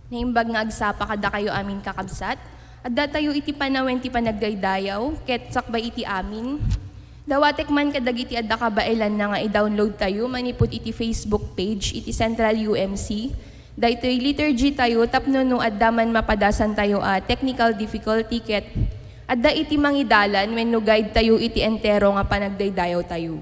Naimbag nga agsapa kada kayo amin kakabsat, at datayo iti panawen ti panagdaydayaw, ket sakbay iti amin. Dawatek man kadagiti adda kabailan na nga i-download tayo, manipod iti Facebook page, iti Central UMC. Daytoy liturgy tayo, tapno no adda man mapadasan tayo technical difficulty, ket adda iti mangidalan, when no guide tayo iti entero nga panagdaydayaw tayo.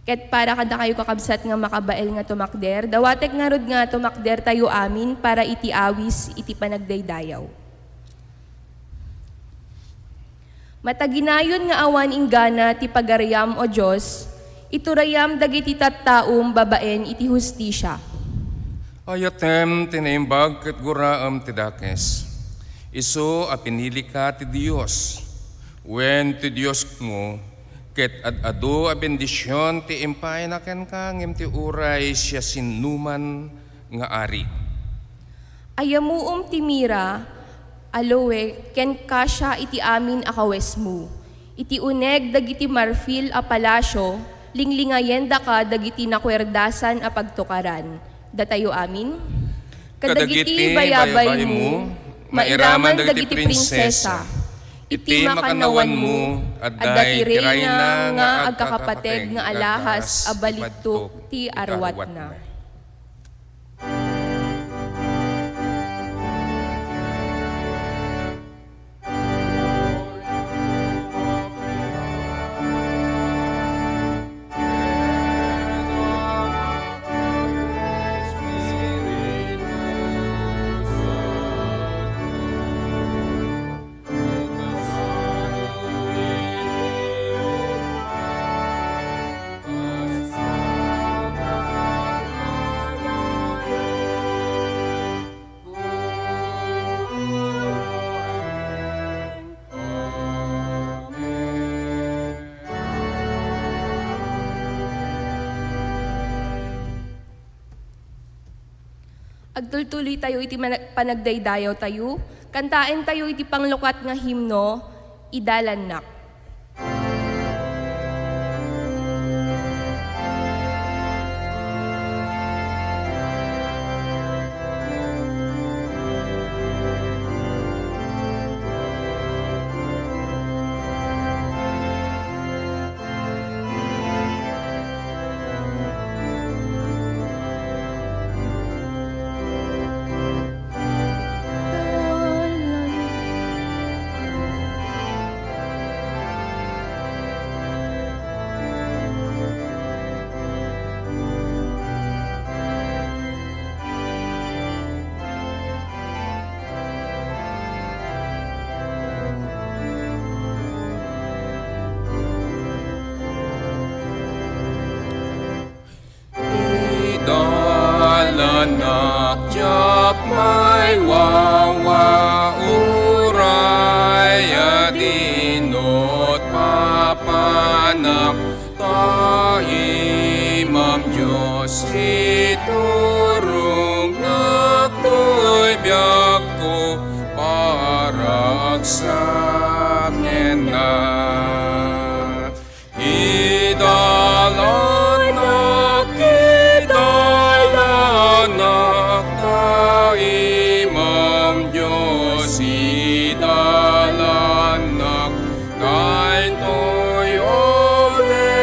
Ket para kada kayo kakabsat nga makabael nga tumakder, dawatek nga rod nga tumakder tayo amin para iti awis iti panagdaydayaw. Mataginayon nga awan inggana ti pagaryam o Diyos, iturayam dagiti tattaum babaen iti hustisya. Ayatem tinaimbag ket guraam ti dakes. Isu a pinili ka ti Dios. Wen ti Dios mo, ket ad-adu a bendisyon ti impay na ken ka ngem ti uray siya sinuman nga ari. Ayamuom ti mira, aloe, ken kasya iti amin akawes mo. Iti uneg dagiti marfil a palasyo, linglingayen da ka dagiti nakwerdasan a pagtukaran. Datayo amin? Kadagiti bayabay mo, mairaman dagiti prinsesa. Iti makanawan mo, adday tirayna nga agkakapateg nga alahas a balitok ti arwat na. Agtultuloy tayo iti panagdaydayaw tayo, kantain tayo iti panglukat nga himno, Idalanak. Idalanak tiap may wawa uray adinot papanak ta Imam Diyos iturong naktoy biyak ko paragsak na idalanak idalanak ta Imam Diyos idalanak daytoy ove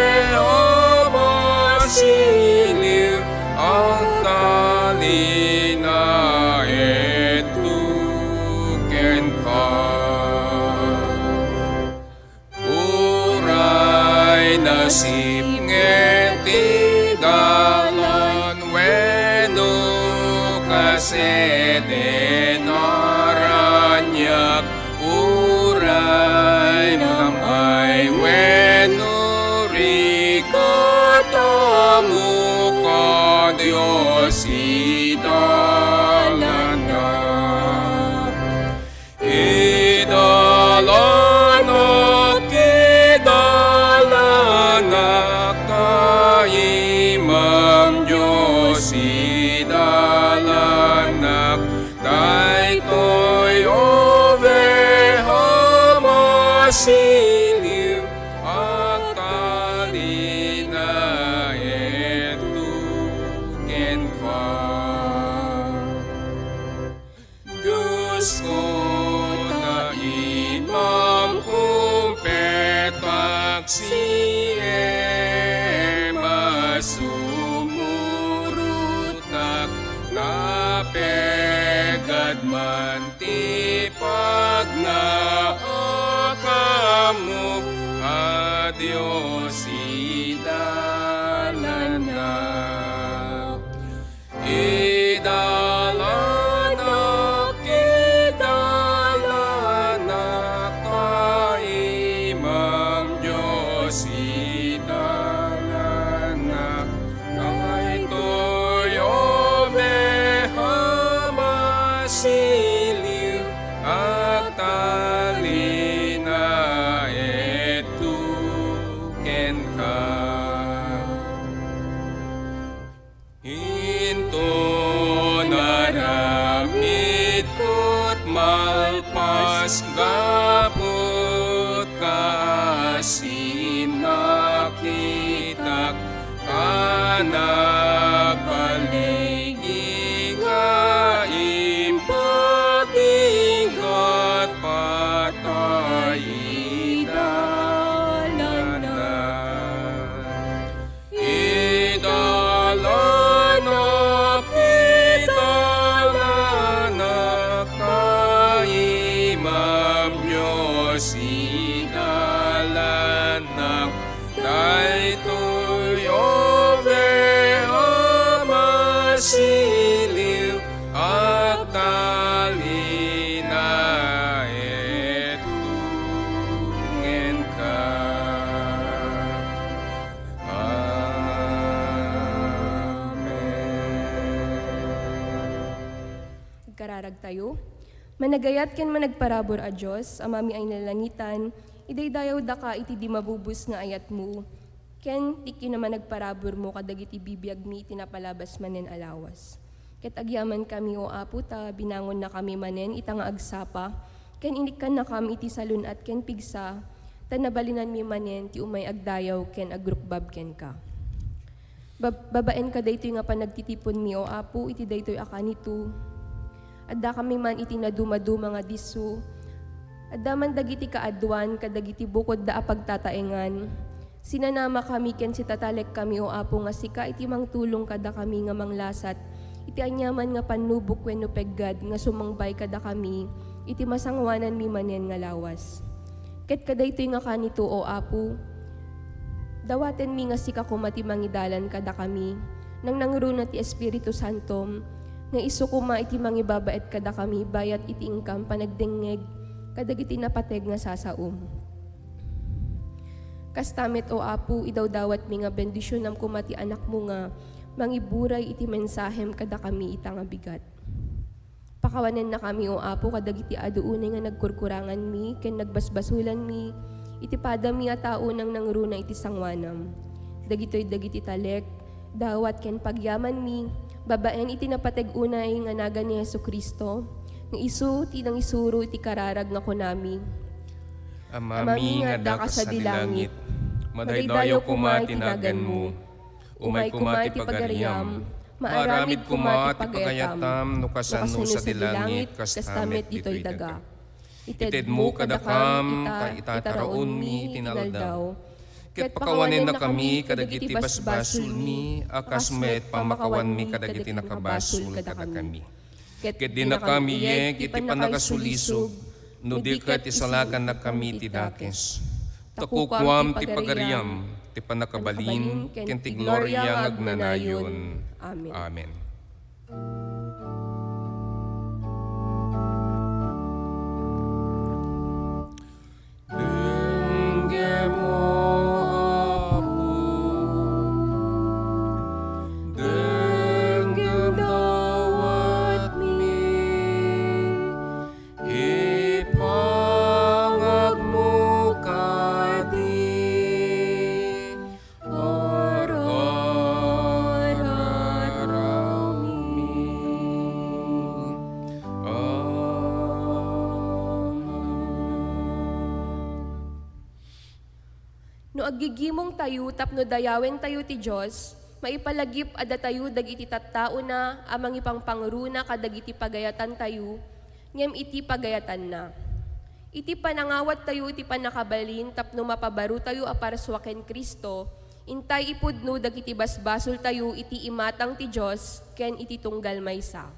amasiliw ang talina etu ken ka uray nasib ngeti dalan weno kasede naranyak uray namay weno rikatamu ka Diyos idalanak idalanak idalanak ta Imam Diyos idalanak daytoy ove hamasiliw ang talina etu ken ka. man ti pagnaakamu, adios idalanak. Idalanak, idalanak, taimang Diyos idalanak. Kahit to'yo behamasiliw, at talina etu ken ka. Into naramid ko't malpas gapot kaasin nakitak kanagbaligi nga impagingat patay idalanan. Idalanak, idalanak, taimam Diyos idalanak. Daytoyo behamasiliw, at talina etungen ka. Kararag tayo. Managayat ken managparabor a Diyos, amami ay nalangitan, idaydayaw da ka iti di mabubus nga ayat mo. Ken tiki naman nagparabor mo kadagiti bibiyag mi tinapalabas manen alawas. Ket agyaman kami o apo ta, binangon na kami manen ita nga agsapa, ken inikan na kami iti salun at ken pigsa, tanabalinan mi manen ti umay agdayaw ken agrukbab ken ka. Babaen ka daytoy nga panagtitipon mi o apo iti daytoy akanito. Adda kami man iti naduma-duma nga disu. Adda man dagiti kaadwan kadagiti bukod da apagtataengan. Sinanama kami ken sitatalek kami o apo nga sika iti mangtulong kada kami nga manglasat. Iti anyaman nga panubok wenno peggad nga sumangbay kada kami iti masangwanan mi manen nga lawas. Ket kadaytoy nga kanito o apo, dawaten mi nga sika kumati mangidalan kada kami nang nangruna ti Espiritu Santo nga isu kuma iti mangibabaet kada kami bayat iti ingkam panagdengeg kadagiti napateg nga sasaum. Kastamit o apo idawdawat mi nga bendisyon am kumati anak mo nga mangiburay iti mensahem kada kami ita nga bigat. Pakawanen na kami o apo kadagiti aduunay nga nagkurkurangan mi ken nagbasbasulan mi iti padami a tao nang nangruna iti sangwanam. Dagitoy dagiti talek dawat ken pagyaman mi babaen iti napateg unay nga naga ni Jesucristo nga isu ti nang isuro iti kararag nga kunami. Amami nga daka sa dilangit, madaydayo kuma tinagan mo, umay kuma ti pagariam, maaramid kuma ti pagayatam, no kasano sa dilangit, kastamit dito'y daga. Ited mo kadakam, itataraon mi tinaldaw, ket pakawanin na kami kadagiti basbasul mi, akas met pamakawan mi kadagiti nakabasul kada kami. Ket di na kami yek iti panagasulisog, no di ket isalakan na kami ti dakes. Takukwam ti pagariam, ti panakabalin, ken ti gloria agnanayon. Amen. Amen. No aggigimong tayo tapno dayawen tayo ti Diyos, maipalagip ada tayo dagiti tattao na amang ipang pangruna kadagiti pagayatan tayo, ngem iti pagayatan na. Iti panangawat tayo iti panakabalin tapno mapabaru tayo aparswaken Kristo, intay ipudno dagiti basbasol tayo iti imatang ti Diyos ken iti tunggal maysa.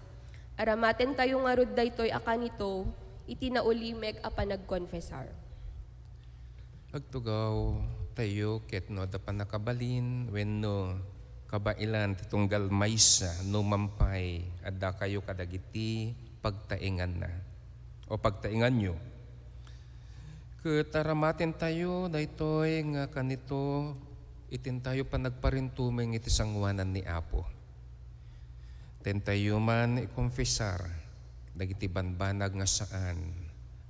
Aramaten tayo nga rod daytoy akanito, iti naulimeg a panagkonfesar. Agtugaw tayo ket no da panakabalin wenno kabailan ti tunggal maysa no mampay adda kayo kadagiti pagtaingan na o pagtaingan nyo. Ket aramaten tayo daytoy nga kanito itin tayo panagparintumeng iti sangwanan ni Apo. Ten tayo man ikonfesar dagiti banbanag nga saan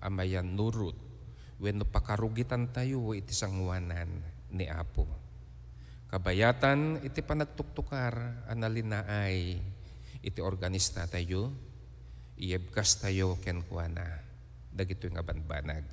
amayan nurut wenno pakarugitan tayo iti sangwanan ni Apo. Kabayatan iti panagtuktukar analinaay iti organista tayo iebkas tayo ken kuana dagito nga banbanag.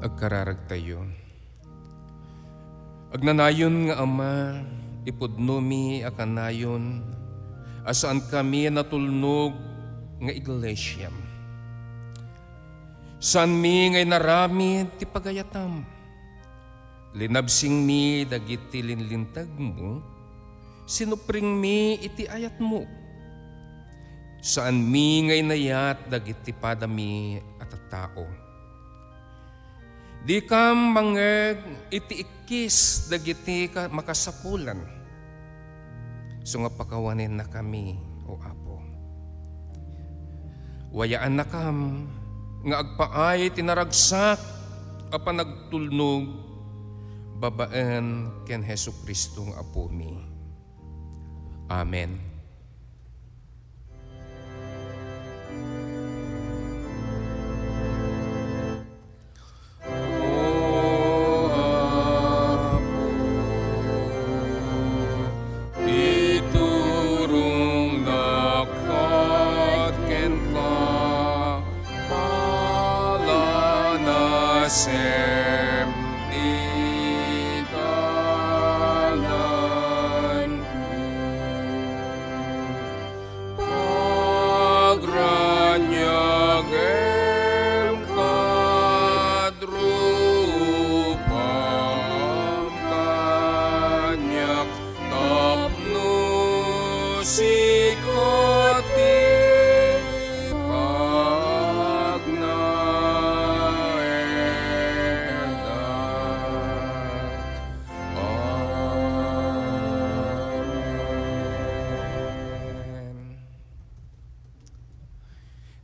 Agkararag tayo. Agnanayon nga Ama, ipudnumi akanayon, asaan kami natulnog nga iglesia. Saan mi ngay narami ti pagayatam. Linabsing mi dagiti linlintag mo, sinupring mi iti ayat mo. Saan mi ngay nayat dagiti padami at tao. Di kam mangeg iti ikis dagiti makasapulan. So nga pakawanin na kami, o Apo. Wayaan na kam nga agpaay tinaragsak apan nagtulnog babaen ken Hesu Kristong Apo mi. Amen.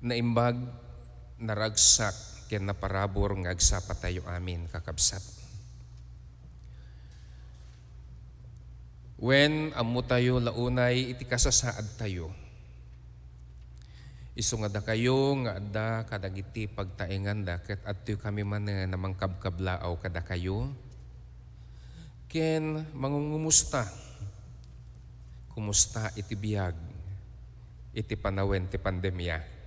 Naimbag naragsak ken naparabor nga agsapa tayo amin kakabsat. When ammo tayo launay iti kasasaad tayo. Isu nga da kayo nga adda kadagiti pagtaengan da ket adto kami man namang kabkablaaw kada kayo. Ken mangungumusta. Kumusta iti biag iti panawen ti pandemya.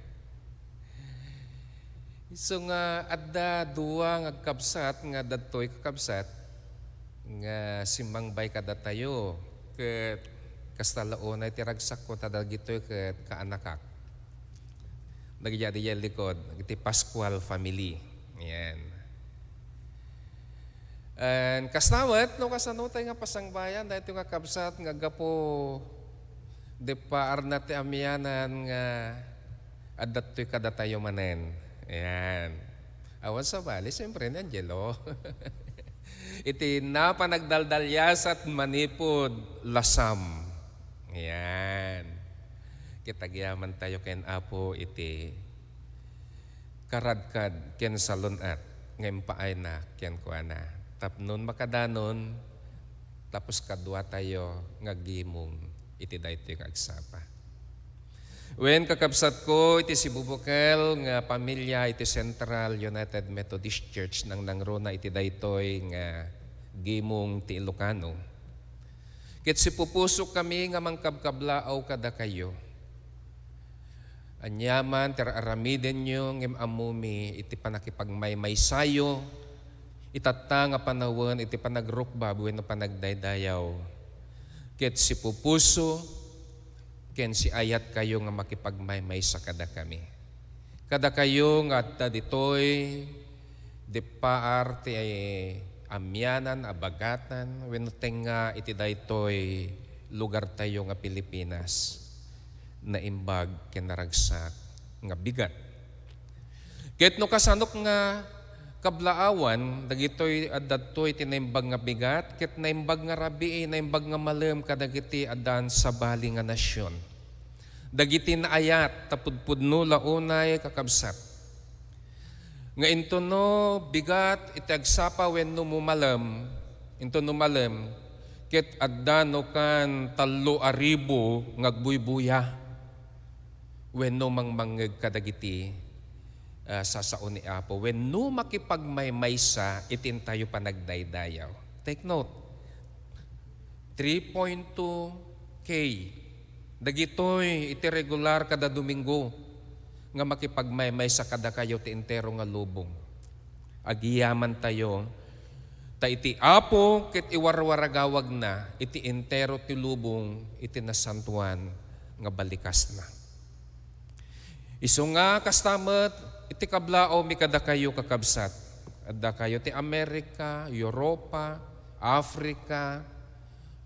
So nga adda duwa nga kabsat nga dadtoy kakabsat nga simangbay kada tayo ket kastalaon ay tiragsak ko tadagitoy ket kaanakak. Nagyadi likod iti Pascual family. Yan. And kasnawat no kasano tayo nga pasangbayan dahil nga kabsat nga gapo de paar na ti amyanan nga adatoy kada tayo manen. Ayan. Awan sa bali, siyempre ni Angelo. Iti napanagdaldalyasat manipod lasam. Ayan. Kitagyaman tayo ken Apo iti karadkad ken salunat ngayon paay na ken kuana. Tapnon makadanon tapos kadwa tayo ngagimong iti daytoy nga agsapa. When kakabsat ko iti si Bubukel nga pamilya iti Central United Methodist Church nang nangrona iti daytoy nga gimong ti Ilocano. Ket si pupusok kami nga mangkabkablaaw kada kayo. Anyaman teraramiden nyo ngem amumi iti panakipagmaymaysayo, itatta nga panawon iti panagrukbab wenno panagdaydayaw. Ket si pupuso ken si ayat kayo nga makipagmaymaysa kada kami. Kada kayo nga adda ditoy di paar ti amyanan, abagatan, wenno tenga iti daytoy lugar tayo nga Pilipinas na imbag ken naragsak nga bigat. Ket no kasanok nga kablaawan dagitoy addatoy tinaimbag nga bigat ket naimbag nga rabii naimbag nga malem kadagiti addan sa bali nga nasyon. Dagiti naayat tapudpudno launay kakabsat. Nga into no bigat iti agsapa wenno mumalem, into no malem, ket adda no kan 3,000 ngagbuybuya wenno mangmangeg kadagiti sasaon ni Apo wenno makipagmaymaysa itin tayo panagdaydayaw. Take note, 3.2K dagitoy iti regular kada Domingo nga makipagmaymay sa kada kayo ti entero nga lubong. Agiyaman tayo, ta iti Apo ket iwarwaragawag na, iti entero ti lubong, iti nasantuan nga balikas na. Isu nga kastamet, iti kablao mi kada kayo kakabsat. Adda kayo ti Amerika, Europa, Africa,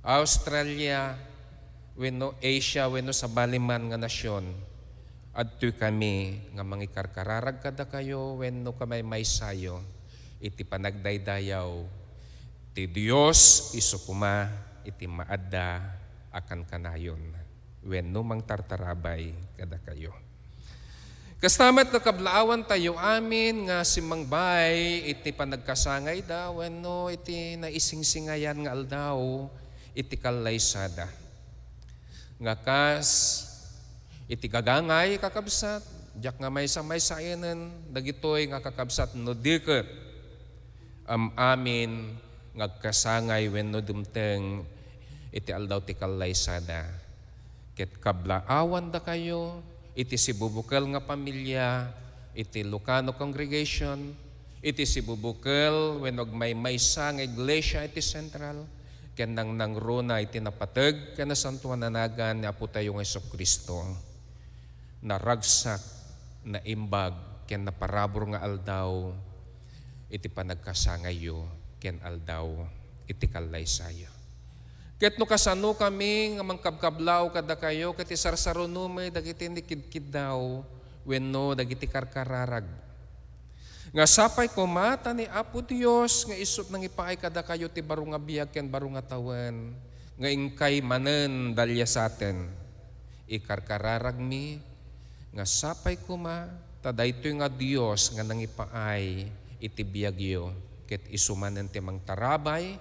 Australia, wenno Asia, wenno sa baliman nga nasyon. Adtoy kami nga mangikarkararag kada kayo wenno kamay maysayo iti panagdaydayaw ti Dios isu kuma iti maadda akan kanayon wenno mangtartarabay kada kayo. Kastamet nga kablaawan tayo amin nga simangbay iti panagkasangay da wenno iti naisingsingayan nga aldaw iti kalaysada. Nga kas iti gagangay kakabsat, jak nga may sayanan, dagitoy nga kakabsat no diket amin ngagkasangay wenno dumteng iti aldaw ti kalaysada. Ket kablaawan da kayo, iti sibubukal nga pamilya, iti Ilocano congregation, iti sibubukal wenno agmaymaysa nga iglesia iti Central, ken nang nangruna iti napateg ken nasantuan nanagan ni Apo tayo nga Jesucristo. Naragsak na imbag ken naparabor nga aldaw iti panagkasangayo ken aldaw iti kalaysayo. Ket no kasano kami nga mangkabkablaw kada kayo ket isarsarunomay dagiti nikidkid daw wenno dagiti karkararag. Nga sapay kumata ni Apo Dios nga isut nang ipaay kada kayo ti baro nga biag ken baro nga tawen nga ingkay manen dalya saten. Ikarkararag mi nga sapay kuma ta daytoy nga Dios nga nangipaay iti biagyo ket isumanen ti mangtarabay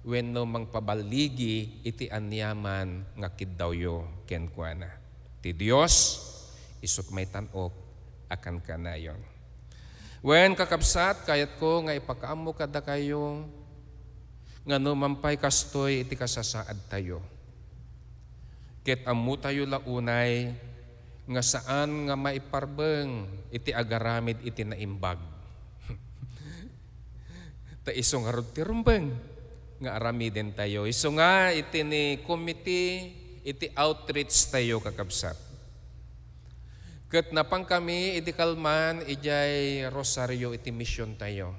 wenno mangpabaligi iti anyaman nga kiddawyo ken kuana. Ti Dios isut may tan-ok akan kanayon. Wen kakabsat kayat ko nga ipakaammo kada kayo nga no mampay kastoy iti kasasaad tayo. Ket ammo tayo launay nga saan nga maiparbeng iti agaramid iti naimbag. Ta iso nga rod ti rumbeng nga aramiden tayo. Iso nga iti ni committee iti outreach tayo kakabsat. Ket napang kami iti kalman ijay Rosario iti mission tayo.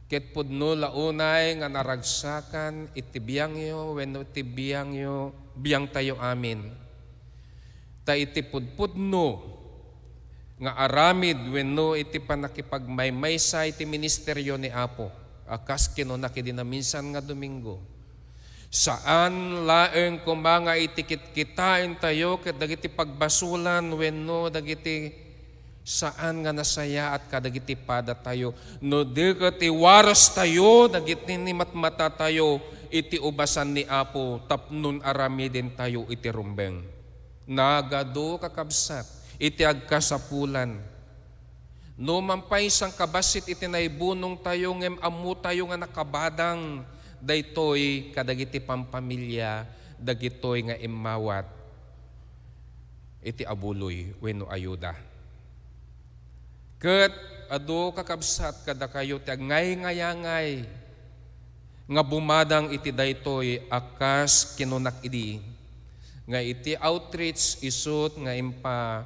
Ket pudno launay nga naragsakan iti biyangyo wenno iti biyang tayo amin. Ta iti pudpudno nga aramid wenno iti panakipagmaymaysa iti ministeryo ni Apo akas kino nakidinaminsan nga Domingo. Saan laeng kumanga itikit-kitain tayo ket dagiti pagbasulan wenno dagiti saan nga nasaya at kadagiti pada tayo no di ket iwaras tayo dagiti ni matmata tayo iti ubasan ni Apo tapnon aramiden tayo iti rumbeng. Nagado kakabsat iti agkasapulan No mampay sang kabasit iti naibunong tayo ngem amu tayo nga nakabadang daytoy kadagiti pampamilya dagitoy nga immawat iti abuloy wenno ayuda. Ket adu kakabsat kada kayo ti ngay-ngayangay nga bumadang iti daytoy akas kinunak idi nga iti outreach isut nga impa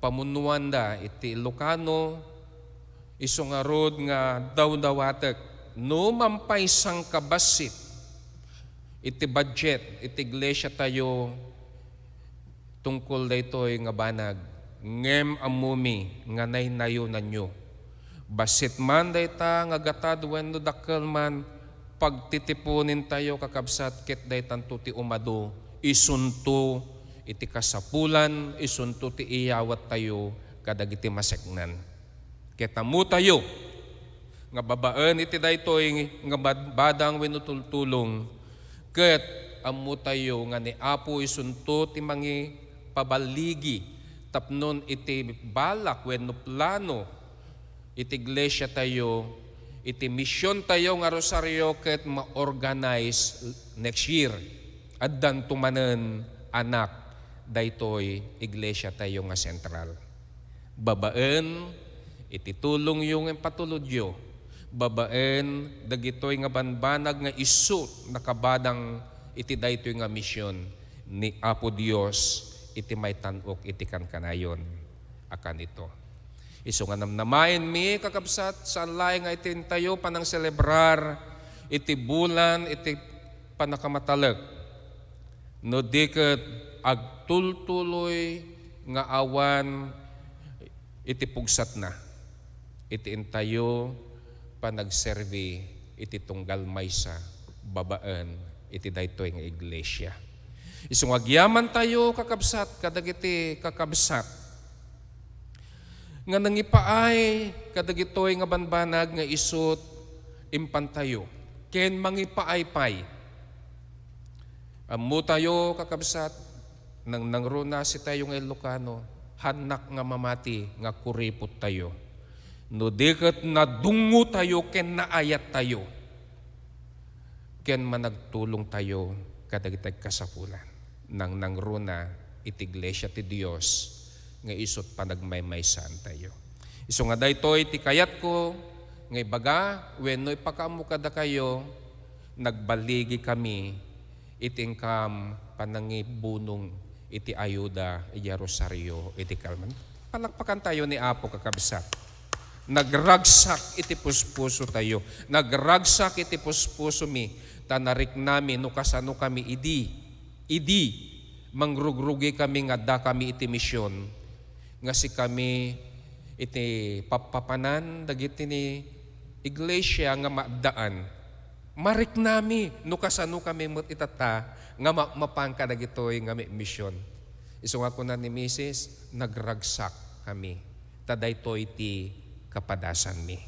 pamunuanda iti Ilocano iso nga rod nga daw-dawatek no mampay sang kabasit iti budget iti iglesia tayo tungkol daytoy nga banag ngem amumi nga naynayo nanyo basit man dayta nga gatad wenno dakkel man pagtitipunin tayo kakabsat ket daytan ti umado isunto iti kasapulan isunto ti iyawat tayo kadagiti maseknan ket amu tayo nga babaen iti daytoy nga badang wenno tultulong ket amu tayo nga ni Apo isunto ti mangi pabaligi tapnon iti balak wenno plano iti iglesia tayo iti misyon tayo nga rosaryo ket ma-organize next year. Addan tumanen anak daytoy iglesia tayo nga sentral. Babaen iti tulong yung patulodyo. Babaen dagitoy nga banbanag nga isu nakabadang iti daytoy nga misyon ni Apo Dios iti may tanok iti kankanayon akan ito. Iso nga namnamain mi kakabsat saan laing nga iti tayo panang celebrar iti bulan iti panakamatalag. No diket agtultuloy nga awan iti pugsat na. Iti intayo panagservi iti tunggal maysa babaen iti daytoy nga iglesia. Iso nga agyaman tayo kakabsat kadagiti kakabsat nga nangipaay kadagitoy nga banbanag nga isut impantayo ken mangipaay-pay ammo tayo kakabsat nang nangruna si tayo nga Ilocano hanak nga mamati nga kuripot tayo no diket nadungo tayo ken naayat tayo ken managtulong tayo kadagiti kasapulan nang nangruna iti iglesia ti Dios nga isot panagmaymaysan tayo. Iso nga daytoy ti kayat ko nga ibaga wenno ipakaammo kada kayo nagbaligi kami iti ingkam panangibunong iti ayuda iti rosaryo iti kalman. Palakpakan tayo ni Apo kakabsat. Nagragsak iti puspuso tayo. Nagragsak iti puspuso mi tanarik namin no kasano kami idi mangrugrugi kami nga da kami iti misyon nga si kami iti papapanan dagiti ni iglesia nga maadaan marik nami no kasano kami met itata nga mapangka dagitoy nga misyon. Isu nga kuna ni Mrs. nagragsak kami tadaytoy ti kapadasan mi.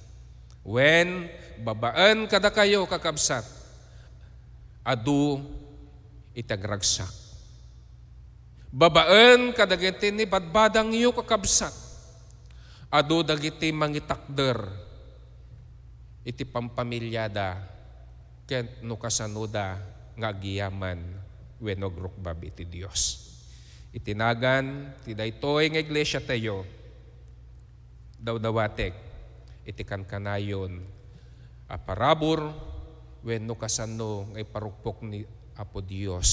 When babaan kada kayo kakabsat adu itagragsak. Babaan kadagiti ni badbadang iyo kakabsat. Adu dagiti mangitakder iti pampamilyada ken no kasanuda nga agiyaman wenno grukbab iti Dios. Itinagan ti daytoy nga iglesia tayo daw-dawatek iti kankanayon a parabor wenno kasano nga iparukpok ni Apo Dios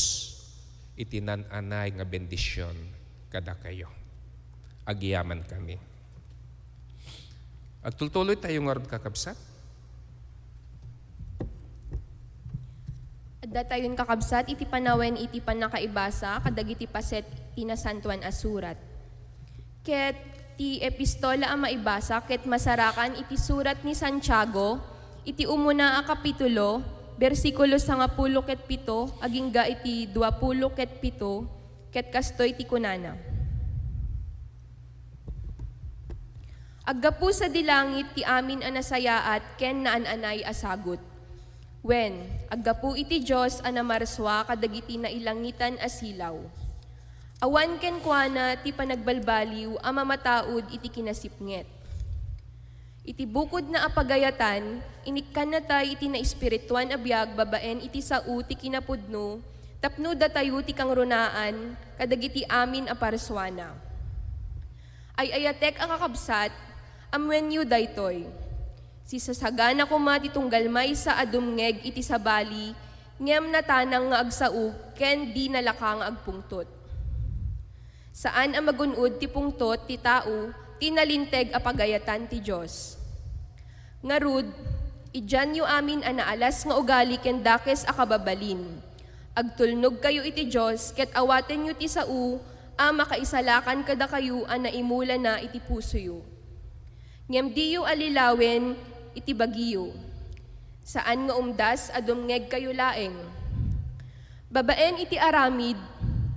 itinan-anay nga bendisyon kada kayo. Agiyaman kami. Agtultuloy tayo nga ron kakabsat. Adda tayon kakabsat iti panawen iti panakaibasa kadagiti paset tinasantuan asurat. Ket ti epistola a maibasa ket masarakan iti surat ni Santiago iti umuna a kapitulo bersikulo 10 ket 7 aging ga iti 20 ket 7 ket kastoy ti kunana. Aggapu sa dilangit ti amin a nasayaat ken naan-anay asagot. Wen aggapu iti Dios a namarswa kadagiti nailangitan a silaw. Awan ken kuana ti panagbalbaliw a mamataod iti kinasipnget. Iti bukod na apagayatan, inikkan na tayo iti na espirituan abiyag babaen iti sao ti kinapudno, tapno da tayo ti kang runaan, kadagiti amin a parswana. Ay ayatek ang kakabsat, amwen yu daytoy. Si sasagana ko mati tunggalmay sa adumngeg iti sabali, ngem natanang nga agsao, ken di nalakang agpungtot. Saan ang magunod ti pungtot ti tao, tinalinteg a pagayatan ti Diyos. Ngarud, idyan yu amin anaalas nga ugali ken dakes a kababalin. Agtulnog kayo iti Diyos, ket awaten yu ti sao, a makaisalakan kada kayo a naimula na iti puso yu. Ngem di yu alilawen iti bagiyo. Saan nga umdas adumngeg kayo laeng. Babaen iti aramid,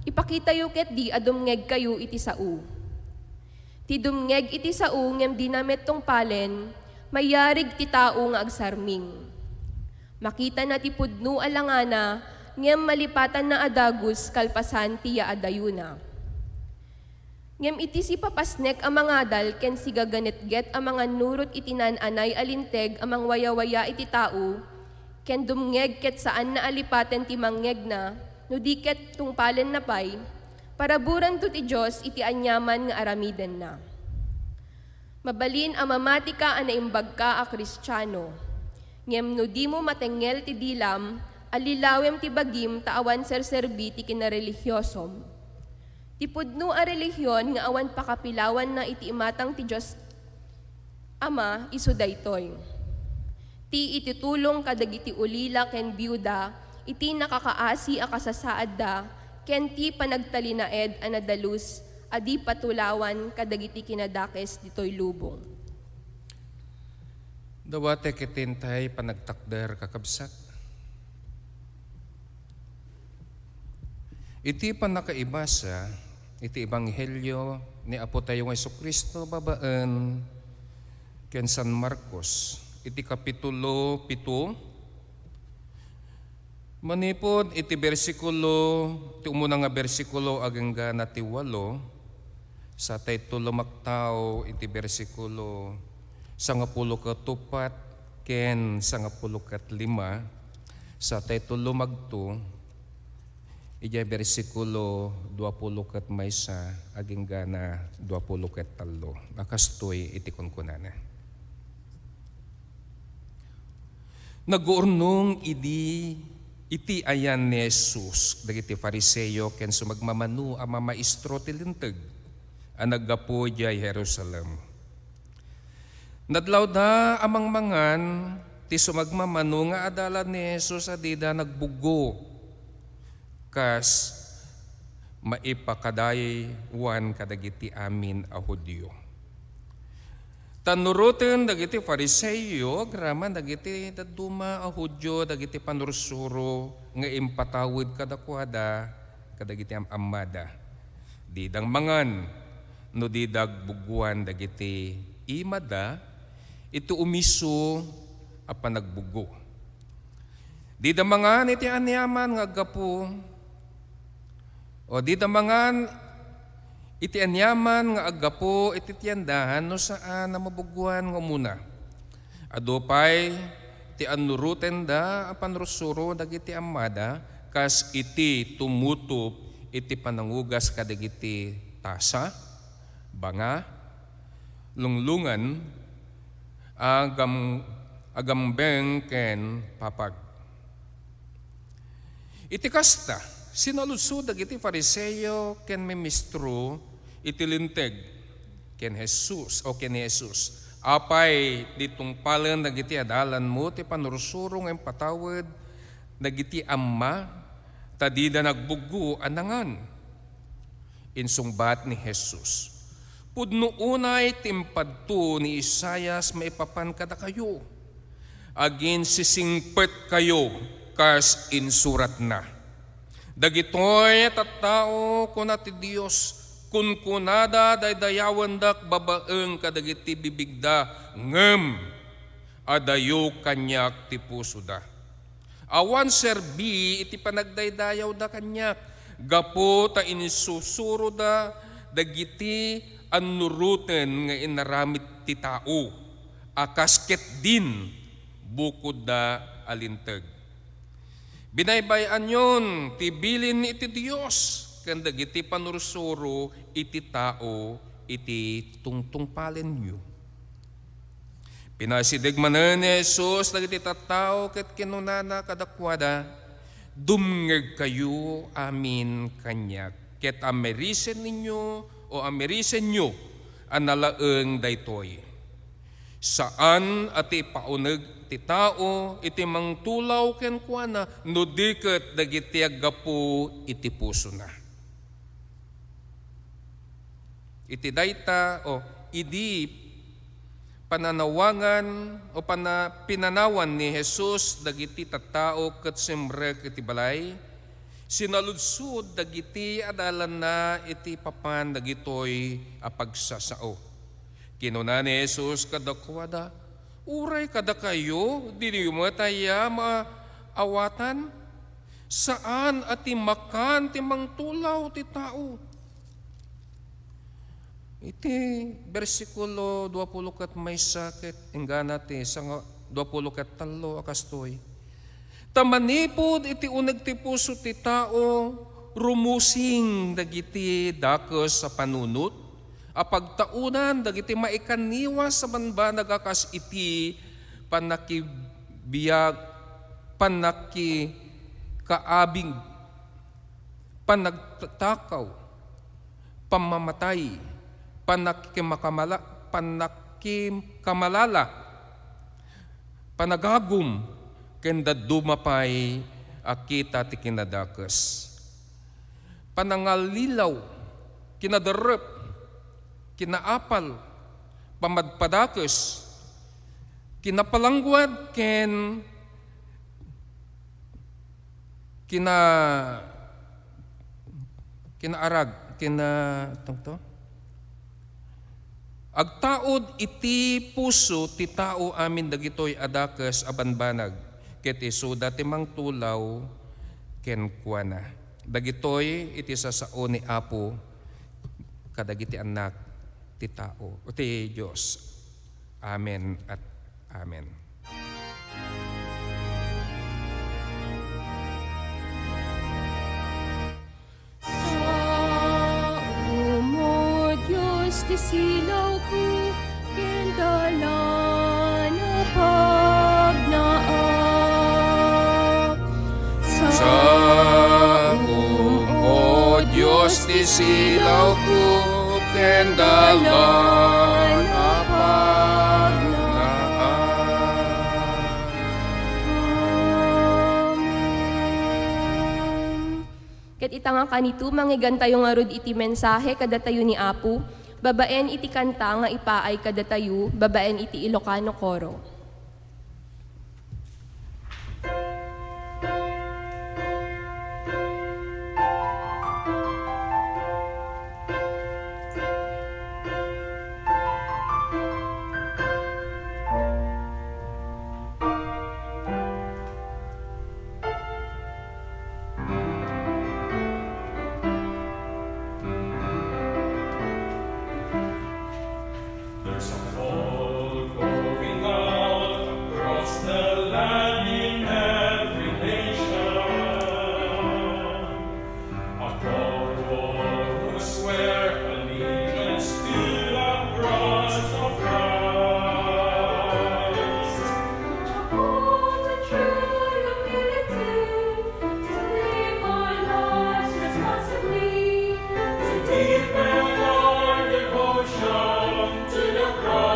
ipakita yu ket di adumngeg kayo iti sao. Ti dumngeg iti sao ngem di namet tong palen, mayarig ti tao nga agsarming. Makita na ti pudno alangana, ngem malipatan na adagus kalpasan tiya adayuna. Ngem iti si papasnek ang mga dal ken si gaganetget ang mga nurot iti nananay alinteg amang waya-waya iti tao, ken dumngeg ket saan na alipaten ti manggeg na, no di ket tungpalen na pay, paraburan to ti Diyos iti anyaman nga aramiden na. Mabalin ang mamati ka a naimbag ka a Kristiyano. Ngem no di mo matengel ti dilam, alilawem ti bagim taawan serserbi ti kinarelihiyosom. Ti pudno a relihiyon nga awan pakapilawan na iti imatang ti Diyos Ama isu daytoy. Ti ititulong kadagiti ulila ken biuda, iti nakakaasi a kasasaad da, ken ti panagtalinaed a nadalus, adi patulawan kadagiti kinadakes ditoy lubong. Dawate kitintay panagtakder kakabsat. Iti panakaibasa, iti ebanghelyo ni Apo tayong Jesucristo babaan ken San Marcos, iti kapitulo 7, manipod iti bersikulo, iti umuna nga bersikulo agengga na ti 8, sa tay tulo maktaw iti bersikulo 14 ken 15, sa tay tulo magto iti bersikulo 20 maysa agengga na 23. Nakastoy iti kunkunana. Nag-uurnong iti ayan ni Jesus dagiti Fariseo ken sumagmamanu a mamaestro ti linteg a naggapo diay Jerusalem. Nadlaw da amang mangan ti sumagmamanu nga adalan ni Jesus adida nagbugo kas maipakadayawan kadagiti amin a Hudyo. Tanuruten dagiti Fariseo graman dagiti daduma a Hudyo dagiti panursuro nga impatawid kadakwada kadagiti amada. Didang mangan no didag buguan dagiti imada ito umiso a panagbugo. Didang mangan iti anyaman nga gapu o didang mangan iti anyaman nga aggapo iti tiyandahan no saan na mabuguan nga muna. Adupay ti anuruten da apan rusuro dagiti amada kas iti tumutup iti panangugas kadagiti tasa, banga, lunglungan, agambeng ken papag. Iti kasta sinalusod dagiti Fariseo ken ministro iti linteg ken Jesus o ken Jesus. Apay ditong palen dagiti adalan mo ti panursuro nga patawid dagiti amma tadida nagbugo anangan. Insungbat ni Jesus. Pudno unay timpadto ni Isaias maipapan kada kayo. Agin sisingpet kayo kas insurat na. Dagitoy tattao kuna ti Dios kun kunada daydayawan dak babaeng kadagiti bibigda ngem adayo kanyak ti puso da. Awan serbi iti panagdaydayaw da kanyak gapo ta inisusuro da dagiti anuruten nga inaramit ti tao akasket din bukod da alintag. Binaybayan yon ti bilin iti Dios ken dagiti panursuro iti tao iti tungtungpalen nyo. Pinasidig manen ni Jesus dagiti tattao ket kinunana kadakwada, dumngeg kayo amin kanyak ket amerisen ninyo o amerisen nyo ang nalaeng daytoy. Saan ati pauneg ti tao iti mangtulaw ken kuana no diket dagiti aggapu iti puso na. Iti dayta o idi pananawangan o pinanawan ni Jesus dagiti tattao ket semrek iti balay, sinaludsod dagiti adalan na iti papan dagitoy a pagsasao. Kinuna ni Jesus kadakwada, uray kada kayo, dili mo taya maawatan, saan ati makan ti mangtulaw ti tao. Iti versikulo 20 ket maysa ket enggana ti 20 ket 3 akastoy. Tamanipod iti uneg ti puso ti tao, rumusing dagiti dakes sa panunot, apagtaunan dagiti maikaniwas sa banbanag akas iti panakibiyag, panakikaabing, panagtakaw, pamamatay, panakikamalala, panagagum, kenda dumapay akita ti kinadakes. Panangalilaw, kinadarep, kinaapal, pamadpadakes, kinapalangguad, kinaarag, agtaod iti puso ti tao amin dagitoy adakes abanbanag ket isu dati mangtulaw ken kuana. Dagitoy iti sasao ni Apo kadagiti anak ti tao o ti Dios. Amen at amen. Ti silaw ko, kendala na pagnaak. Sa o Diyos ti silaw ko, kendala na Amen. Ket itanga kanito, manggigan tayo nga rod iti mensahe kada tayo ni Apo, babaen iti kanta nga ipaay kada tayo, babaen iti Ilocano Coro. There's a call going out across the land in every nation. A call to swear allegiance to the cross of Christ. To hold the true humility, to live our lives responsibly, To deepen our devotion to the cross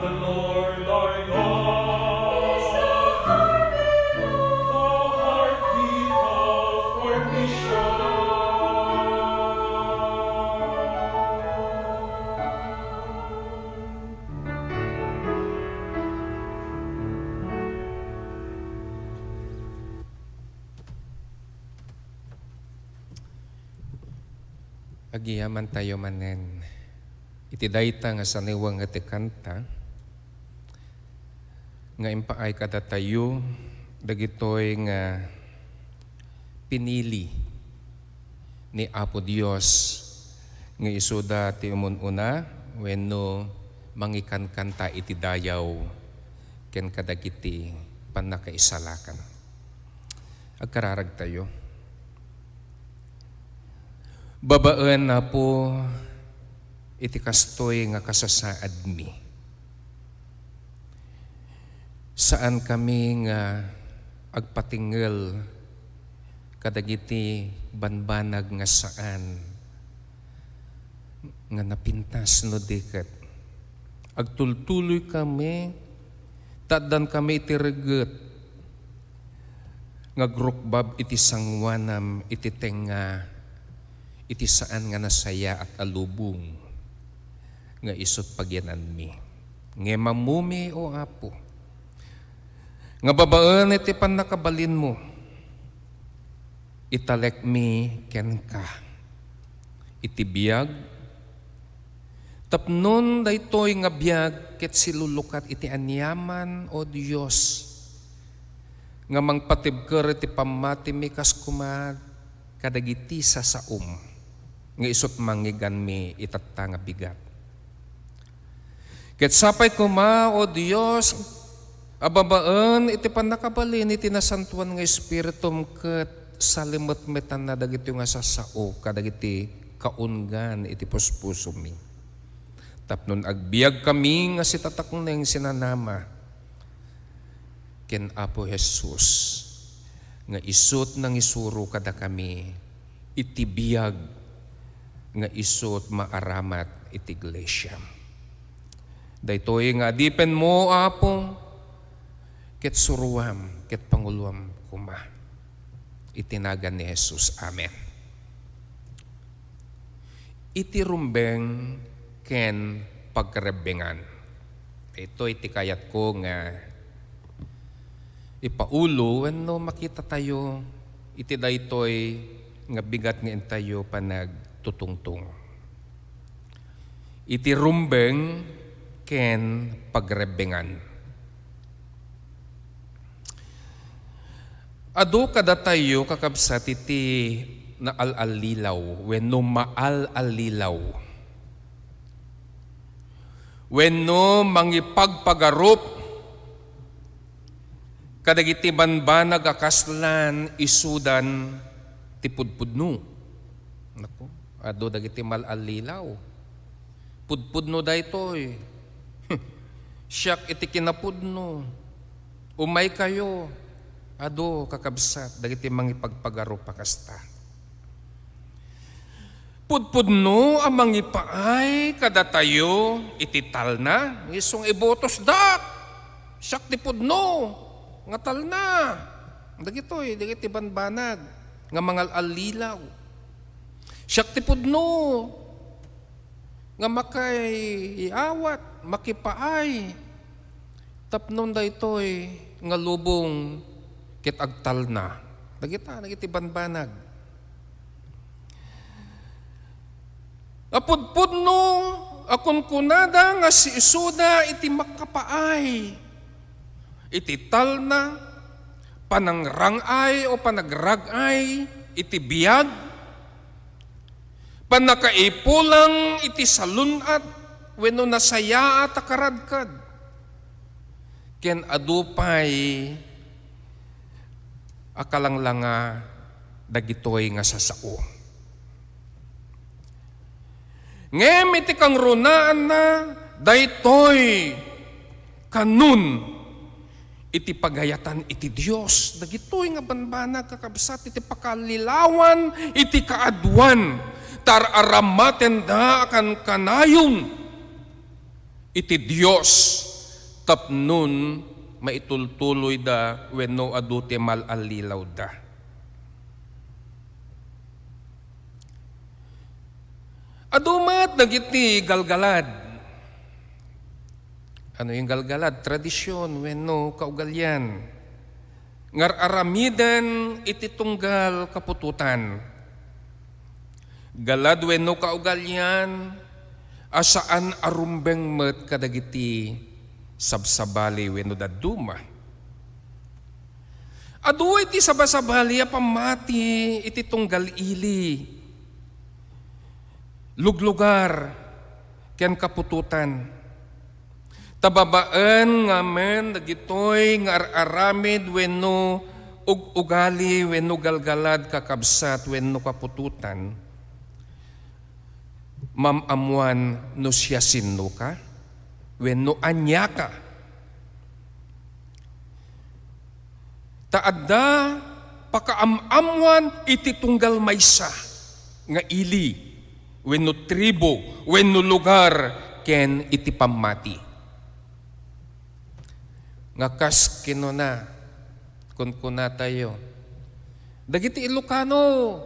the Lord our God. So heartbeat The heartbeat of our nation. Agiyaman tayo manen. Iti dayta nga saniwang nga ti kanta, nga impaay kada tayo, dagitoy nga pinili ni Apo Dios nga isuda ti umununa wenno mangikan-kanta iti dayaw ken kadagiti panakaisalakan. Agkararag tayo. Babaan na po iti kastoy nga kasasaad mi. Saan kami nga agpatingel kadagiti banbanag nga saan nga napintas no diket. Agtultuloy kami, taddan kami iti reget, nga grukbab iti sangwanam iti tenga, iti saan nga nasaya at alubong nga isot pagyanan mi. Nga mamumi o Apo, nga babaan iti panakabalin mo, italek mi ken ka, iti biyag, tapnon daytoy nga biyag ket silulukat iti anyaman o Dios, nga mangpatibker iti pamati mi kas kumad kadagiti sa saum, nga isot mangigan mi itatta nga bigat. Ket sapay kuma o Dios, ababaan iti panakabalin iti nasantuan nga Espiritum ket salimot metan na dagiti nga sasao kadagiti kaungan iti puspuso mi. Tapnon agbiag kami nga sitatakneng sinanama ken Apo Jesus nga isut nang isuro kada kami iti biag nga isut maaramat iti iglesia. Daytoy nga dipen mo Apo ket suruam ket panguluam kuma. Itinagan ni Jesus. Amen. Iti rumbeng ken pagrebengan. Ito iti kayat ko nga ipaulo wenno makita tayo iti daytoy nga bigat nga tayo panagtutungtung. Iti rumbeng ken pagrebengan. Adu kada tayo kakabsat iti naalalilaw wenno maalalilaw. Wenno mangipagpagarup kadagiti banbanag akaslan isudan ti pudpudno. Naku, adu dagiti malalilaw. Pudpudno daytoy. Siyak iti kinapudno. Umay kayo. Ado kakabsat dagiti mangipagpagarup pakasta. Pudpudno ang mangipaay kada tayo iti talna isong ibotos dak. Siyak ti pudno nga talna. Dagitoy dagiti banbanag nga mangal alilaw. Siyak ti pudno nga makay iawat makipaay. Tapnon daytoy nga lubong ket agtalna. Dagiti banbanag. Apudpudno akon kunada nga si isuda iti makapaay. Iti talna, panangrangay o panagragay, iti biyag, panakaipulang iti salunat, wenno nasaya at akaradkad. Ken adupay akalanglanga dagitoy nga sasao. Ngem iti kang runaan na daytoy kanun iti pagayatan iti Dios. Dagitoy nga banbanag kakabsat iti pakalilawan iti kaadwan tar aramaten da akan kanayon iti Dios tapnon maitultuloy da wenno adu ti malalilaw da. Adumat dagiti galgalad. Ano yung galgalad? Tradisyon, wenno kaugalyan. Ngar aramidan iti tunggal kapututan. Galad wenno kaugalyan, asaan arumbeng met kadagiti sabsabali wenno daduma. Adu iti sabasabali a pamati iti tunggal ili. Luglugar ken kapututan. Tababaan nga men dagitoy nga aramid wenno ugali wenno galgalad kakabsat wenno kapututan. Mamamuan no siya sinno ka wenno anya ka. Taadda pakaamamuan iti tunggal maysa nga ili wenno tribo, wenno lugar, ken iti pamati. Nga kas kinuna, kuna tayo. Dagiti Ilocano.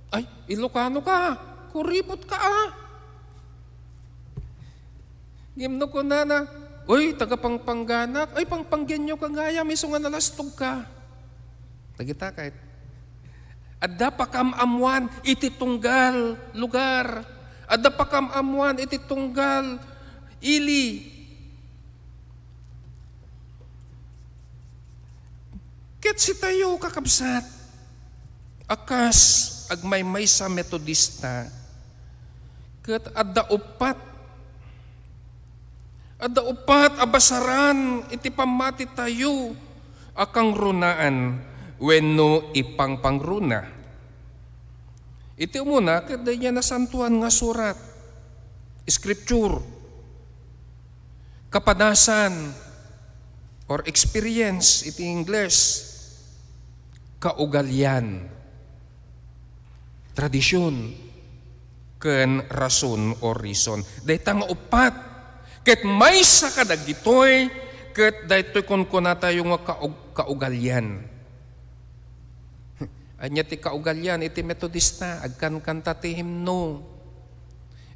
Ay, Ilocano ka. Kuripot ka ah. Gimno ko na. Uy, taga Pangpanganak. Ay, Pangpanggenyo ka ngaya. May sunga nalastog ka. Dagita kahit. Adda pakamamuan iti tunggal lugar. Adda pakamamuan iti tunggal ili. Ket si tayo kakabsat. Akas agmay sa Metodista. Ket adda upat abasaran iti pamati tayo akang runaan wenno ipangpangruna. Iti umuna, kada niya nasantuan nga surat, scripture, kapadasan, or experience, iti English, kaugalyan, tradisyon, ken rason or reason. Dahita nga upat, ket may sa kadagitoy, ket dahito'y kunkuna tayo nga kaugalyan. Anya ti kaugalyan iti Metodista agkan-kanta ti himno.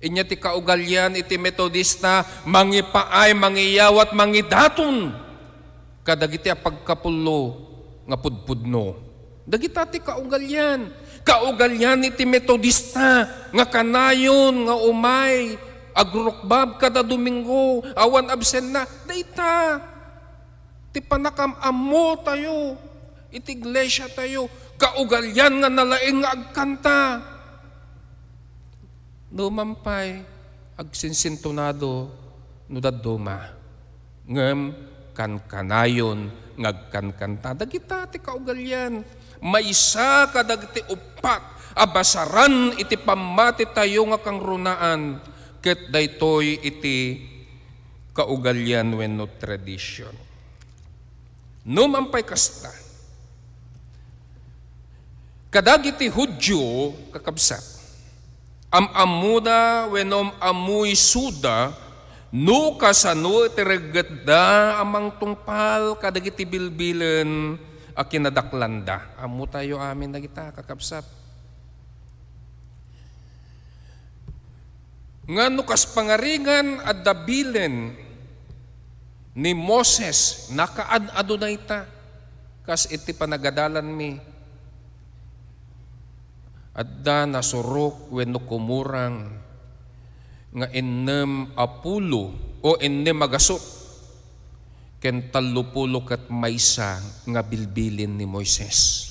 Inya ti kaugalyan iti Metodista mangipaay, mangiyawat, mangidaton kadagiti a pagkapulo nga pudpudno. Dagita ti kaugalyan. Kaugalyan iti Metodista nga kanayon nga umay agrukbab kada Domingo awan absen na. Dayta ti panakam-amo tayo iti iglesia tayo. Kaugalyan nga nalaing nga agkanta. Dumampay, agsinsintunado, nudaduma. Ngem, kankanayon, ngagkankanta. Dagita ti kaugalyan. Maysa kadagiti upat, abasaran iti pamati tayo nga kang runaan. Ket daytoy iti kaugalyan wenno tradition. Numampay kasta. Kadagiti Hudyo kakabsat, amuda wenom amuy suda, no kasano itiregatda amang tungpal kadagiti bilbilen a kinadaklanda. Amu tayo amin na kita kakabsat. Nga no kas pangaringan at dabilen ni Moses nakaad-ado na ita kas iti panagadalan mi. Adda nasurok wenno kumurang nga 6 o 6 magasot ken 30 ket maysa nga bilbilin ni Moises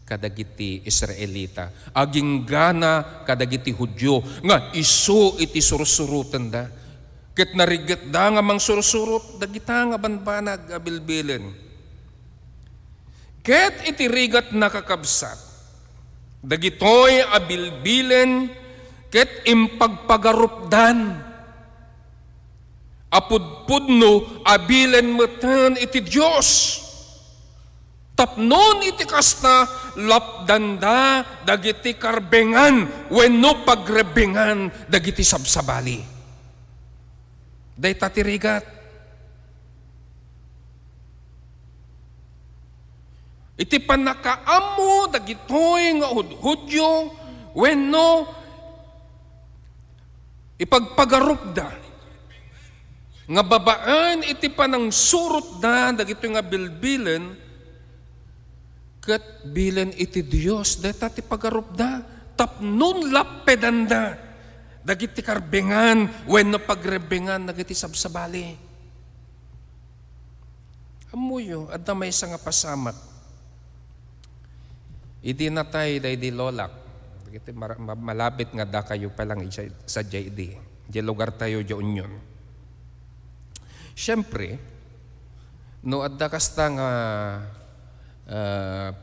kadagiti Israelita aging gana kadagiti Hudyo nga isu iti sursurutan da ket narigat da nga mang sursurot dagita nga banbanag a bilbilin ket iti rigat nakakabsat dagitoy abilbilen ket impagpagarupdan apudpudno abilen meten iti Dios tapnon iti kasta lapdanda dagiti karbengan wenno pagrebengan dagiti sabsabali dayta ti rigat Iti panakaamo dagitoy nga Hudyo wenno ipagpagarupda nga babaan iti panang surot da dagitoy nga bilbilen ket bilen iti Dios deta ti pagarupda tapnon lapedanda dagiti karbengan wenno pagrebengan dagiti sabsabali. Amuyo adda may nga pasamak. Idi natay day di lolak. Dagiti malapit nga da kayo pa lang sa JD. Di lugar tayo di union. Siyempre, no adda kasta nga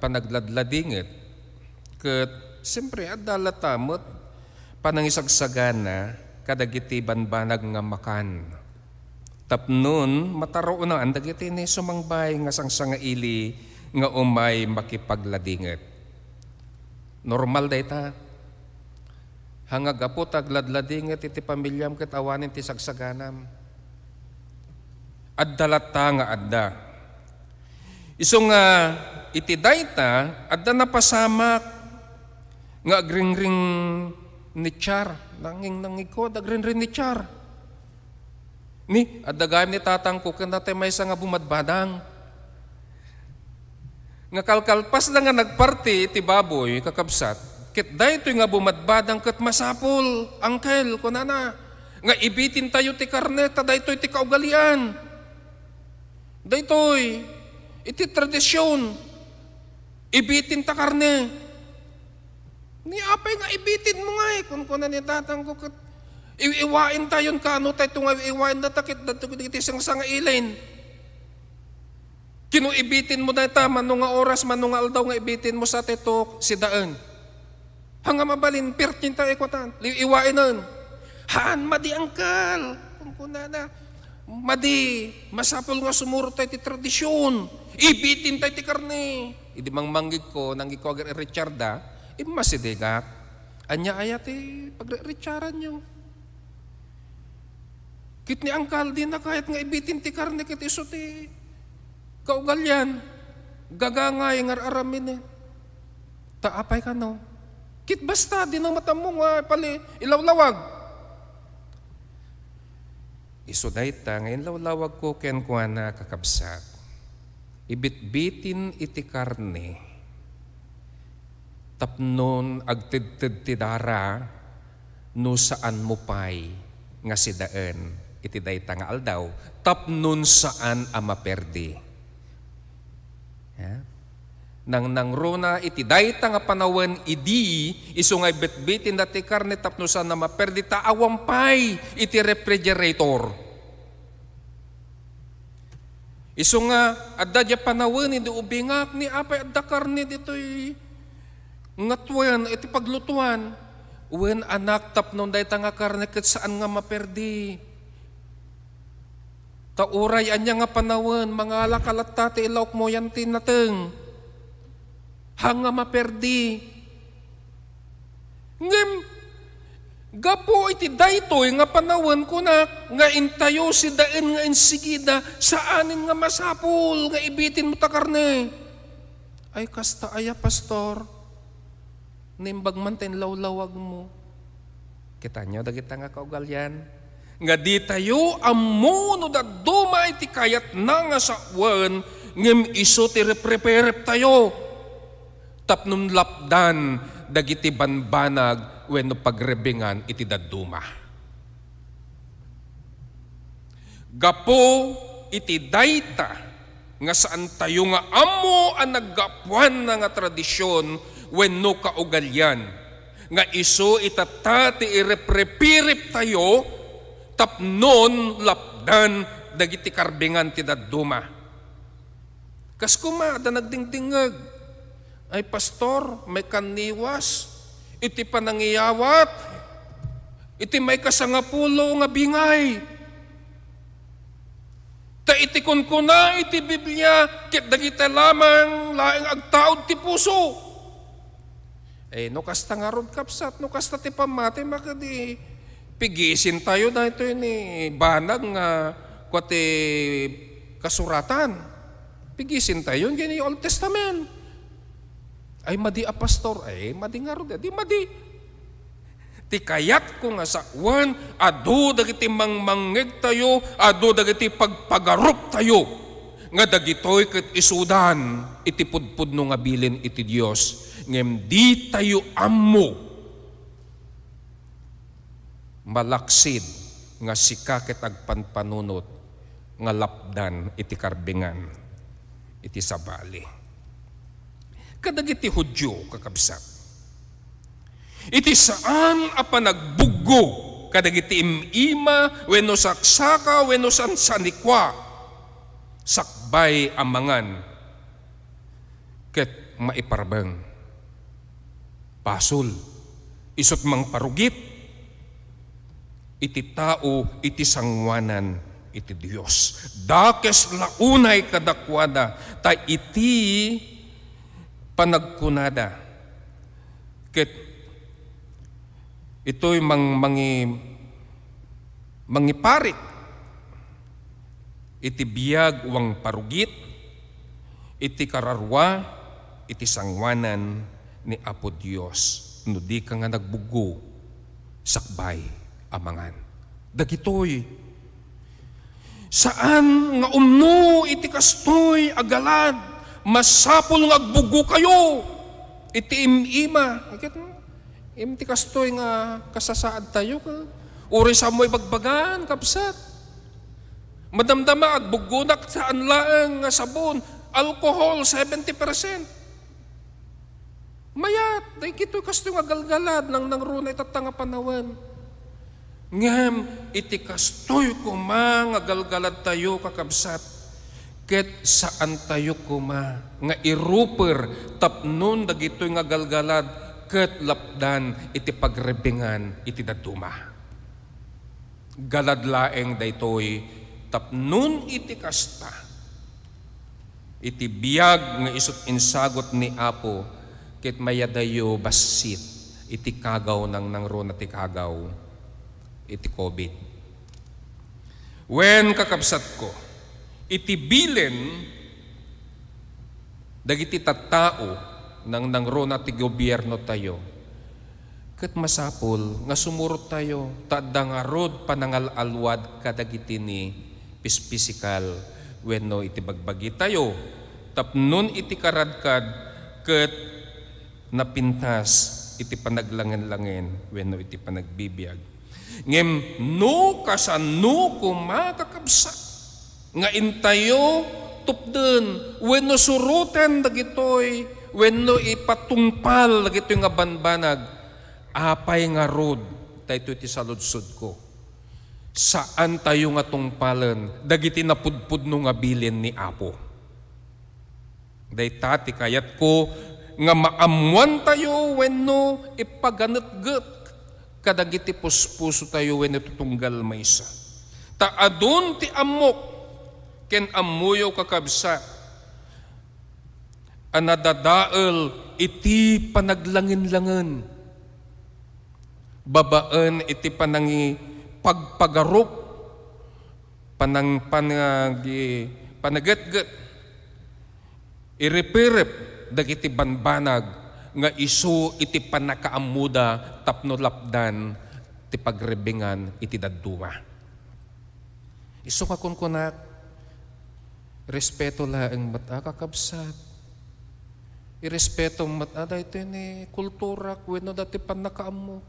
panagladladinget ket siyempre adda latamot panangisagsagana kadagiti banbanag nga makan. Tapnon mataroon na dagiti ni sumangbay nga sangsanga ili nga umay makipagladinget. Normal dayta. Hangag apo tagladladinget iti pamilyam ket awanin ti sagsaganam. Adda latta nga adda. Isu nga iti dayta adda napasamak nga agringring ni Char. Nangikod agringring ni Char. Ni adda gayam ni tatang ko ken natay maysa nga bumadbadang. Nga kalkalpas na nga nagparti iti baboy kakabsat ket daytoy nga bumadbadang ket masapul angkel kunana nga ibitin tayo ti karneta daytoy ti kaugalian daytoy iti tradisyon ibitin ta karne ni apay nga ibitin mo nga kun kunan ni tatang ko ket iwain tayon kano tayo nga iwain na takit iti sanga ilain. Kino ibitin mo dahil mano nga oras, mano nga aldaw nga ibitin mo sa tetok si daan. Hanga mabalin, pertin tayo ikutan, iwainan. Haan, madi angkal. Kung kunana, madi, masapol nga sumuro tayo ti tradisyon. Ibitin tayo ti karne. Idi mang manggig ko, nanggig ko agar Richarda, imasidigak. Anya ayati, pag-Richaran nyo. Kit ni angkal din na kahit nga ibitin ti karne kit iso ti kaugalyan, gagangay nga aramin eh. Taapay ka no. Kit basta, di na mata mo nga pali, ilawlawag. Iso dayta, ngayon lawlawag ko ken kuha na kakabsat. Ibitbitin iti karne. Tapnon agtid-tidara no saan mo pay nga si daan. Iti dayta nga aldaw. Tapnon saan amaperdi. Yeah. Nang rona iti dayta nga panawen idi iso nga betbitin dati karne tapno sa na maperdi ta awampay iti refrigerator. Iso nga adda dia panawen idi ubingak ni apay adda karne ditoy ngatwen iti paglutuan wen anak tapnon dayta nga karne ket saan nga maperdi. Tauray anya nga panawen, mga alakalat ti ilawk mo yan tinateng. Hanga maperdi. Ngem, gapo iti daytoy nga panawen kunak, nga intayo si daan nga insigida, saanin nga masapul, nga ibitin mo ta karne. Ay kasta aya pastor, nimbag man ten lawlawag mo. Kita nyo, dagita nga kaugalyan. Nga di tayo ammo no daduma iti kayat na nga sa wan ngem iso ti repreperep tayo tapnon lapdan dagiti banbanag wenno pagrebingan iti daduma. Gapo iti dayta nga saan tayo nga ammo ang naggapuan na nga tradisyon wenno kaugalyan nga iso itatati ireprepirip tayo tapnon lapdan dagiti karbingan ti dadduma. Kas kuma da nagdingdingag ay pastor may kaniwas iti panangiyawat iti may kasangapulo nga bingay. Ta iti kunkuna iti Biblia ket dagiti lamang laeng agtaod ti puso. No kasta nga rod kapsat no kasta ti pamati makadi pigisin tayo na ito ni banag nga kwate kasuratan. Pigisin tayo, yun yung Old Testament. Ay madi a pastor, ay madi nga ron, di madi. Ti kayat ko nga sa uwan, adu dagiti mangmangeg tayo, adu dagiti pagpagarup tayo, nga dagitoy ket isudan, iti pudpudno nga bilin iti Dios, ngem di tayo ammo malaksid nga sika ket agpanpanunot nga lapdan iti karbingan iti sabali. Kadagiti Hudyo kakabsat, iti saan a panagbuggo kadagiti imima wenno saksaka wenno sansanikwa sakbay amangan ket maiparbeng basol isut mang parugit iti tao iti sangwanan iti Dios. Dakes launay kadakwada ta iti panagkunada ket ito'y mangiparit iti biyag wang parugit iti kararwa iti sangwanan ni Apo Dios no di ka nga nagbugo sakbay amangan. Dagitoy saan nga umno iti kastoy agalad masapul nga agbugo kayo iti imima. Iti kastoy nga kasasaad tayo ka. Uri sa mo'y bagbagan kapsat. Madamdama agbugunak saan laeng nga sabon, alcohol 70%. Mayat, dahil kito'y kastoy nga galgalad nang runay tatanga panawan. Ngem, iti kastoy kuma nga galgalad tayo kakabsat. Ket saan tayo kuma nga iruper tapnon dagito'y nga galgalad ket lapdan iti pagrebingan iti daduma. Galadlaeng daytoy tapnon iti kasta iti biyag nga isut insagot ni Apo ket mayadayo basit iti kagaw nang ron iti kagaw iti COVID. Wen kakabsat ko iti bilen dagiti tattao nang ron iti gobyerno tayo ket masapul nga sumurot tayo tadda nga rod panangalalwad kadagiti ni pisikal wenno iti bagbagi tayo tapnon iti karadkad ket napintas iti panaglangen-langen wenno iti panagbibiyag. Ngem no kasano kumakakabsa nga intayo tupden wenno suruten dagitoy wenno ipatungpal dagitoy nga banbanag apay nga rod daytoy iti saludsod ko. Saan tayo nga tungpalan dagiti napudpudno nga bilin ni Apo. Dayta ti kayat ko nga maamuan tayo wenno ipaganetget kadagiti puspuso tayo wenno tutunggal maysa. Ta adun ti amok ken ammuyo kakabsat anadadael iti panaglangin-langen babaan iti panangi pagpagarup panagetget iripirip dagiti banbanag nga isu iti panakaamuda tapno lapdan ti pagrebingan iti dadduma. Isu kakunkunak respeto laeng mata kakabsat. Irespeto mata dahito ni kultura wenno dati panakaamu.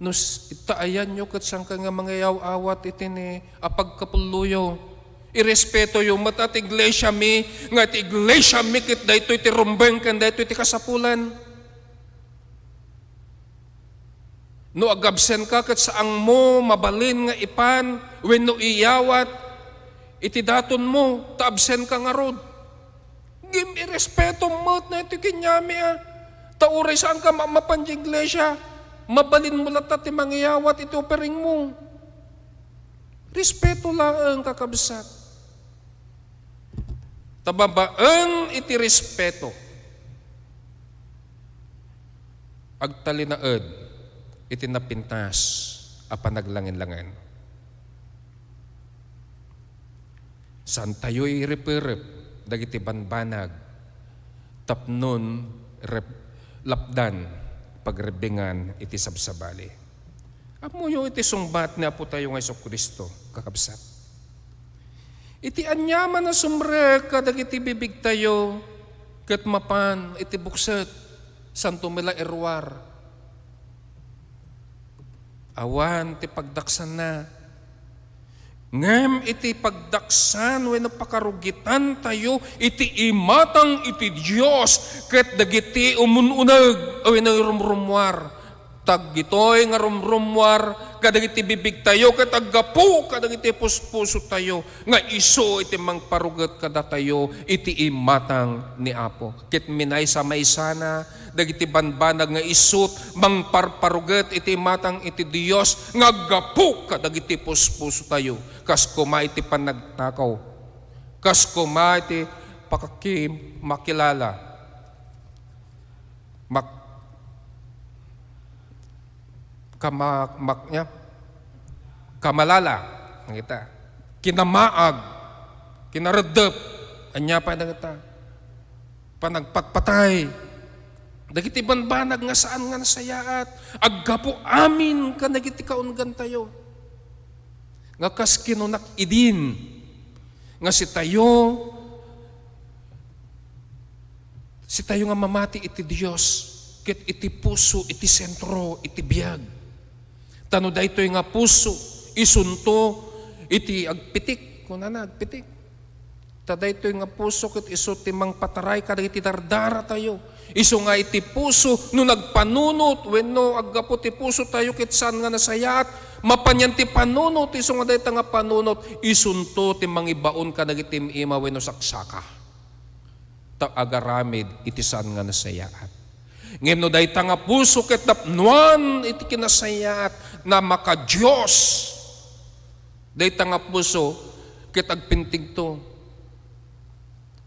Nus itaayan nyo kat siyang ka nga mga yaw-awat iti ni apagkapuluyo. Irespeto yung mata at iglesia mi, nga iti iglesia mi kit dahito iti rumbeng kan dahito iti kasapulan. No agabsen ka kat saang mo mabalin nga ipan, wenno iyawat, iti daton mo, taabsen ka nga rod. Gim irespeto mo na iti kinyami tauray saan ka mapan di iglesia. Mabalin mo lahat at mangyayawat iti opering mo. Respeto lang ang kakabsat. Tababaan iti respeto. Agtalinaed iti napintas a panaglangin-langan. Saan tayo iripirip dagiti banbanag tapnon lapdan pagrebingan iti sabsabali. Amuyo iti sungbat ni Apo tayo nga Kristo, kakabsat. Iti anyaman na sumrek kadag iti bibig tayo, ket mapan iti bukset, santo mila erwar. Awan ti pagdaksan na. Ngem iti pagdaksan wenno pakarugitan tayo iti imatang iti Dios ket dagiti umununeg wenno rumrumwar. Tag itoy nga rumrumwar kadagiti bibig tayo ket aggapu kadagiti puspuso tayo nga isu iti mangparuget kada tayo iti imatang ni Apo. Ket minay sa maysana dagiti banbanag nga isut mangparparuget iti matang iti Dios nga aggapu kadagiti puspuso tayo. Kas kuma iti panagtakaw. Kas kuma iti pakakim makilala. Kamalala ngita kinamaag kinaredep anya pa ngita panagpatpatay dagiti banbanag nga saan nga nasayaat aggapo amin ka dagiti kaungan tayo nga kas kinunak idin nga si tayo nga mamati iti Dios ket iti puso iti sentro iti biag. Tano daytoy nga puso, isunto, iti agpitik, kunana agpitik. Ta daytoy nga puso ket isu ti mangpataray kada iti dardara tayo. Isu nga iti puso no nagpanunot wenno aggapo ti puso tayo ket saan nga nasayaat mapanyan ti panunot isu nga dayta nga panunot isunto ti mangibaon kada iti ima wenno saksaka. Ta agaramid iti saan nga nasayaat. Ngem no dayta nga puso ket tapnuan iti kinasayat na maka-Diyos. Dayta nga puso ket agpintig to.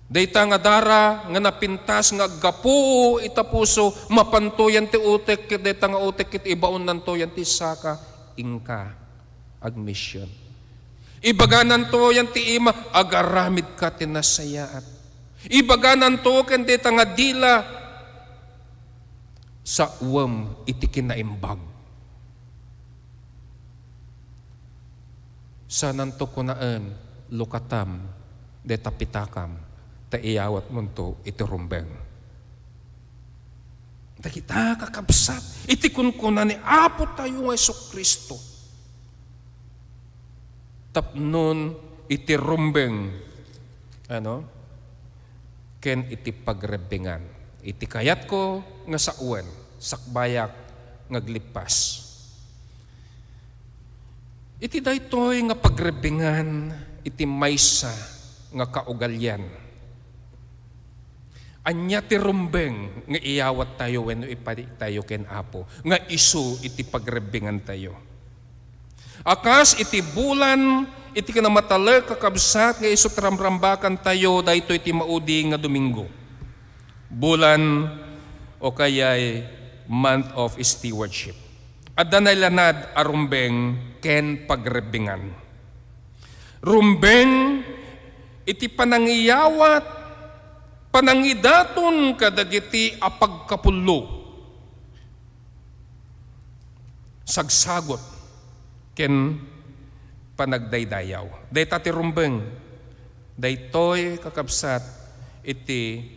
Dayta nga dara nga napintas nga aggapu ita puso mapantoyan ti utek ket dayta nga utek ket ibaon nantoyan ti saka ingka agmission. Ibaganan to yan ti ima agaramid ka ti nasayaat. Ibaganan to ken dayta nga dila sa uwam iti kinaimbag. Sanan to kunaan lukatam de tapitakam ta iyawat mo to iti rumbeng. Kita kakabsat iti kunkuna ni Apo tayo nga Kristo. Tapnon iti rumbeng ken iti pagrebingan. Iti kayat ko nga sa uwan, sakbayak ngaglipas. Iti daytoy nga pagrebingan, iti maysa nga kaugalyan. Anya ti rumbeng nga iyawat tayo wenno ipadi tayo ken Apo, nga isu iti pagrebingan tayo. Akas iti bulan, iti kanamatala kakabsat nga isu tramrambakan tayo daytoy iti maudi nga Domingo. Bulan o kaya'y month of stewardship. At danaylanad a rumbeng ken pagrebingan. Rumbeng iti panangiyawat, panangidaton kadagiti apagkapullo. Sagsagot ken panagdaydayaw. Dayta ti rumbeng, daytoy kakabsat iti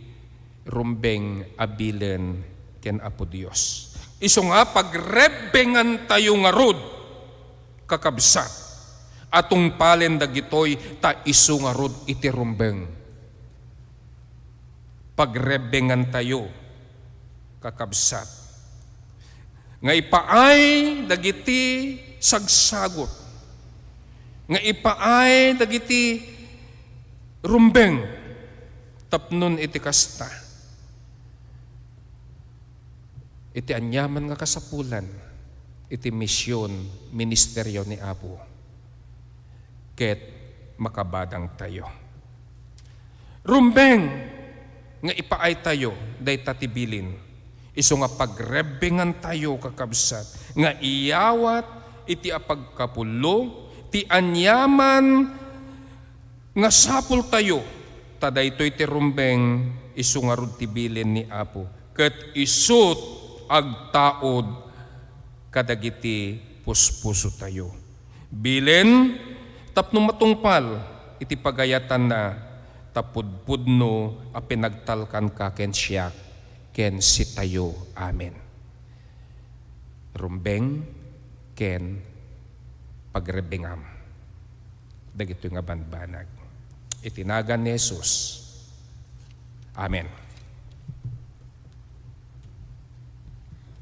rumbeng abilen ken Apo Dios. Isu nga pagrebengan tayo nga rod kakabsat atong palen dagitoy ta isu nga rod iti rumbeng. Pagrebengan tayo kakabsat nga ipaay dagiti sagsagot nga ipaay dagiti rumbeng tapnon iti kasta. Iti anyaman nga kasapulan, iti misyon, ministeryo ni Apo. Ket makabadang tayo. Rumbeng nga ipaay tayo, day tatibilin. Isu nga pagrebingan tayo kakabsat, nga iyawat iti apagkapulo, ti anyaman nga sapul tayo, taday ito iti rumbeng isu nga rod tibilin ni Apo. ket isut agtaod kadagiti puspuso tayo. Bilen tapno matungpal iti pagayatan na tapudpudno a pinagtalkan ka ken siya ken si tayo. Amen. Rumbeng ken pagrebengam. Dagito nga banbanag. Itinagan ni Jesus. Amen.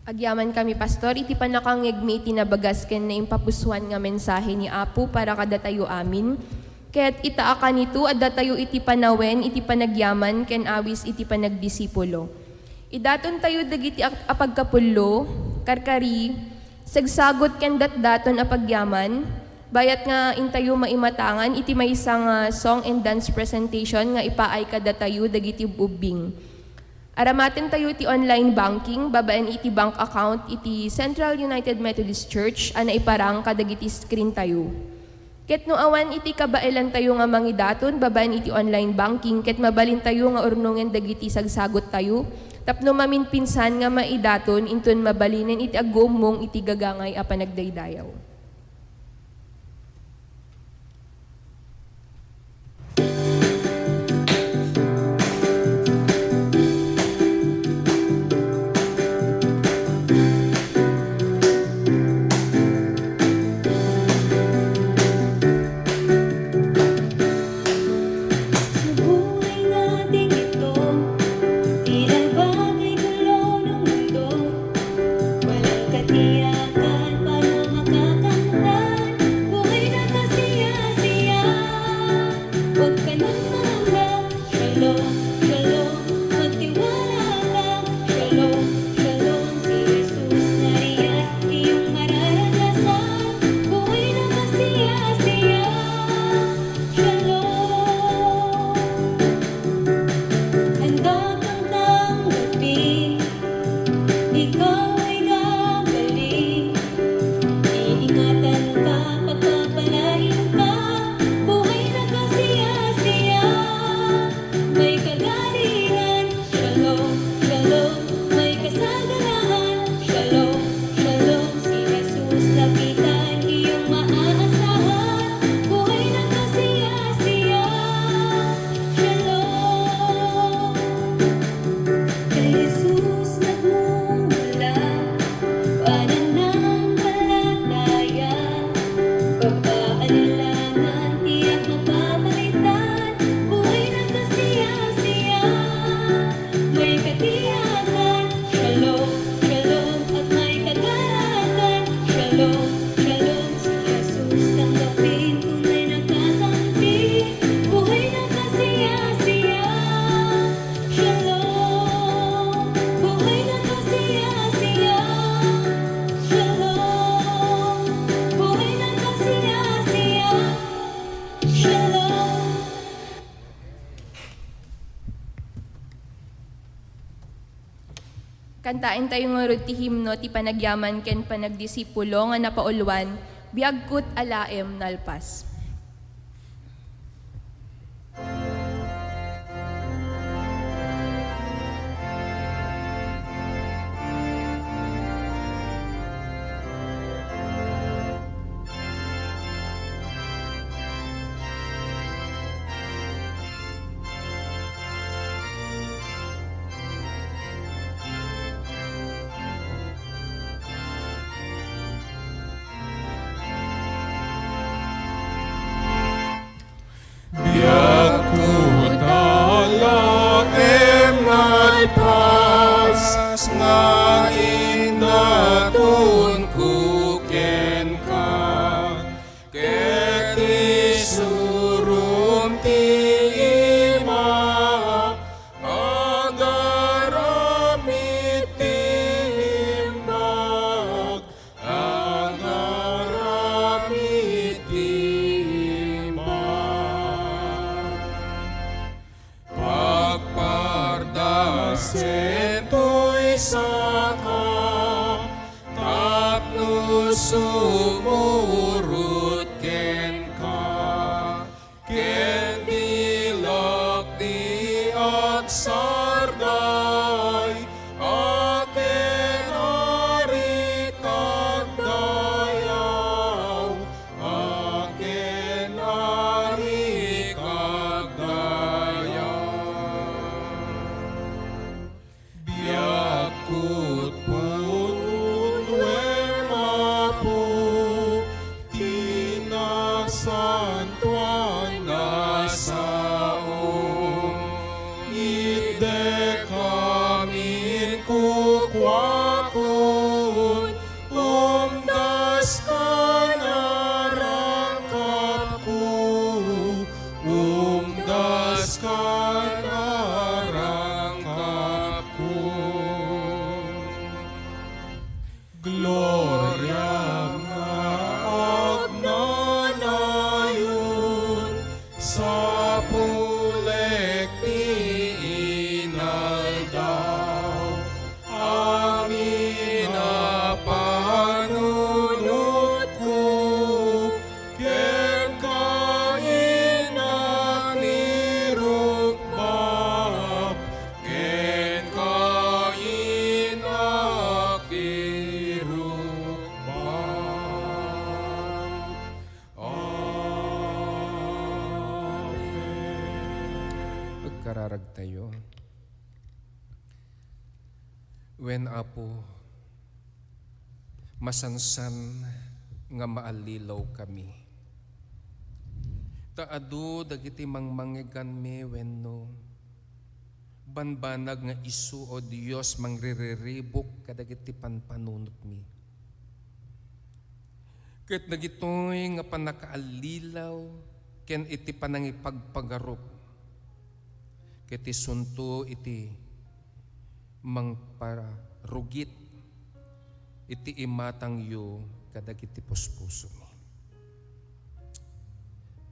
Agyaman kami, Pastor, iti panakangigmi tinabagas ken na impapuswan nga mensahe ni Apo para kada tayo amin. Ket itaakan ito adda tayo iti panawen, iti panagyaman, ken awis iti panagdisipulo. Idaton tayo dagiti apagkapullo, karkari, sagsagot ken datdaton apagyaman, bayat nga intayo maimatangan, iti may isang song and dance presentation nga ipaay kada tayo dagiti ubing. Aramaten tayo iti online banking, babaen iti bank account, iti Central United Methodist Church, ana iparang kadagiti screen tayo. Ket no awan iti kabailan tayo nga mangidaton, babaen iti online banking, ket mabalin tayo nga urnungen dagiti sagsagot tayo, tapno maminpinsan nga maidaton, inton mabalinen iti agumong iti gagangay a panagdaydayaw. Buhay natin ito, tila bagay gulo ng mundo. Walang katiyakan, paano makakamtan? Buhay na kasiya-siya. Huwag ka nang mangamba, shalom, shalom, magtiwala ka. Shalom, shalom, si Jesus nariyan, iyong mararanasan. Buhay na kasiya-siya. Shalom. Handa kang tanggapin, ikaw ay gagaling. Iingatan ka, pagpapalain ka, buhay na kasiya-siya. May kagalingan, shalom, shalom, may kasaganahan, shalom, shalom, si Jesus lapitan, iyong maaasahan, buhay na kasiya-siya. Shalom. Kay Jesus nagmumula, pananampalataya, pagpaalilangan, tiyak mapapalitan, buhay na kasiya-siya. May katiyakan, shalom, shalom, at may kagalakan, shalom, shalom, si Jesus tanggapin, tunay na kakampi, buhay na kasiya-siya. Shalom, buhay na kasiya-siya. Shalom, buhay na kasiya-siya. Shalom. Kantain tayo nga ro ti himno ti panagyaman ken panagdisipulo nga napaulwan, biagkut alaem nalpas. nga inatun ko ken ka, ket isurum ti ima, agaramit ti himbag, agaramit ti himbag. Pagpardasen to'y saka, tapno sumurot ken ka, ken dilak di agsarday, pulek ti inaldaw, amin na panunod ko, ken kainan irukba, ken kainak irukba. Magkararag tayo. Wen Apo, masansan nga maalilaw kami. Taado dagiti mangmangigan mi wenno. Banbanag nga isu o Dios mangriribok kadagiti panpanunot mi. Ket dagitoy nga panakaalilaw ken iti panangipagpagarop. Ket isunto iti mangparugit iti imatang yu kadagiti puspuso mi.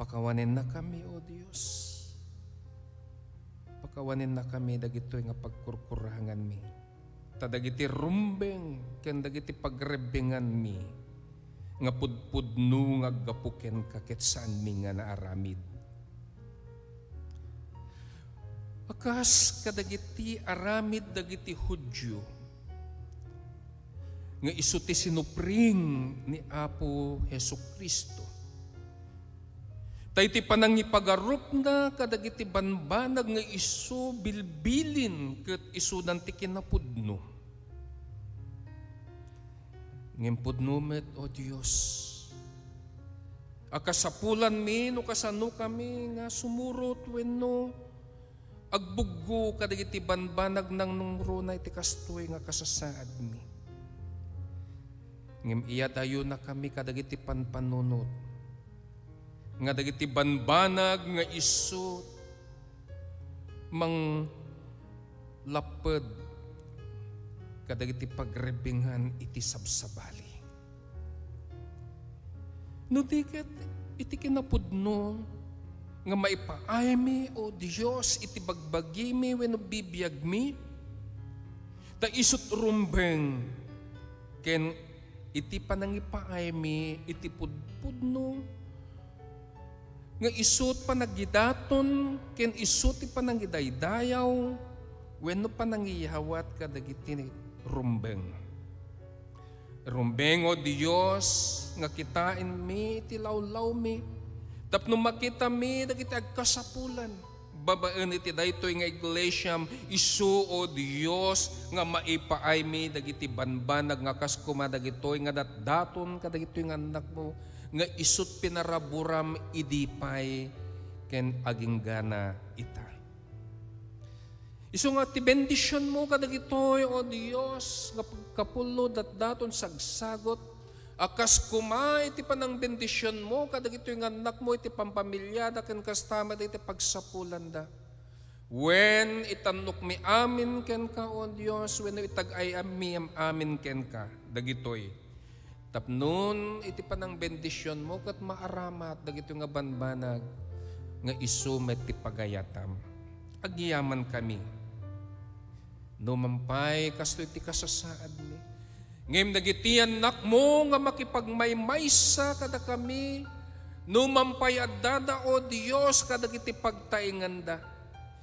Pakawanin na kami, O Dios. Pakawanin na kami dagitoy nga pagkurkurangan mi. Tadagiti rumbeng ken dagiti pagrebengan mi nga pudpudno nga gapuken kakit saan mi nga naaramid. Akas kadagiti aramid dagiti Hudyo nga isu ti sinupring ni Apo Hesukristo. Tayo ti panangipagarup na kadagiti banbanag nga isu bilbilin ket isu dan ti kinapudno. Ngem pudno met, O Dios, akasapulan mi no kasano kami nga sumurot wenno agbuggo kadagiti banbanag nang nungro na iti kastoy nga kasasaad mi. Ngem iya tayo na kami kadagiti panpanunot nga dagiti banbanag nga isu mang laped kadagiti pagrebingan iti sabsabali. No diket iti kinapudno nga maipaay mi, O Dios, iti bagbagi mi wenno bibiyag mi, ta isut rumbeng ken iti panangipaay mi iti pudpudno nga isut panagidaton ken isut ti panangidaydayaw wenno panangiyawat kadagiti rumbeng. Rumbeng, O Dios, nga kitain mi iti lawlaw mi tapno makita mi dagiti agkasapulan. Babaen iti daytoy nga iglesyam isu, O Dios, nga maipaay mi dagiti banbanag nga kaskuma dagitoy nga datdaton kadagitoy nga anak mo nga isut pinaraburam idipay ken aging gana ita. Isu nga ti bendisyon mo kadagitoy, O Dios, nga pagkapulo datdaton sagsagot akas kuma iti panang bendisyon mo kadagitoy nga anak mo iti pampamilya da ken kastama iti pagsapulan da. When itanok mi amin ken ka, O Dios, when itagay ami amin ken ka dagitoy. Tapnon iti panang bendisyon mo ket maaramat dagitoy nga banbanag nga isu met ti pagayatam. Agyaman kami. No mampay kasto iti kasasaad mi. Ngem dagiti anak mo nga makipagmaymaysa kada kami, no mampay addada, O Dios, kadagiti pagtainganda.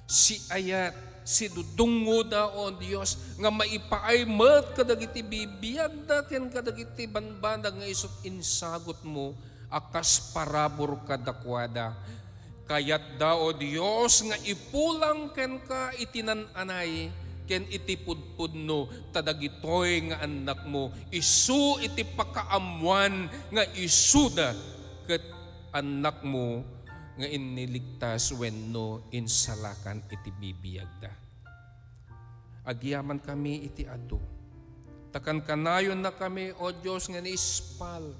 Si ayat, si dudungo da, O Dios, nga maipaay met kadagiti bibiyag da ken kadagiti banbanag nga isut insagot mo akas parabor kadakwada. Kayat da, O Dios, nga ipulang ken ka itinananay ken iti pudpudno tadagitoy nga anak mo isu iti pakaamuan nga isuda ket anak mo nga iniligtas wenno insalakan iti bibiyag da. Agyaman kami iti adu. Takan kanayon na kami, O Dios, nga niispal.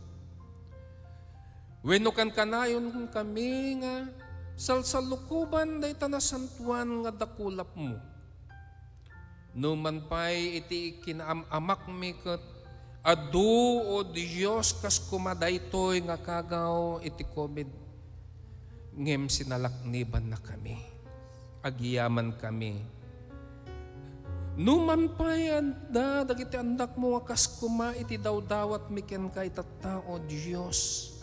Wenno kan kanayon kami nga salsalukuban dayta na santuan nga dakulap mo. No manpay iti kinaamak mi ket adu, O Dios, kas kumadaytoy nga kagaw iti COVID ngem sinalakniban na kami. Agiyaman kami. Numan pa yan da, dagiti andak mo akas kuma iti dawdawat miken kay tattao Diyos.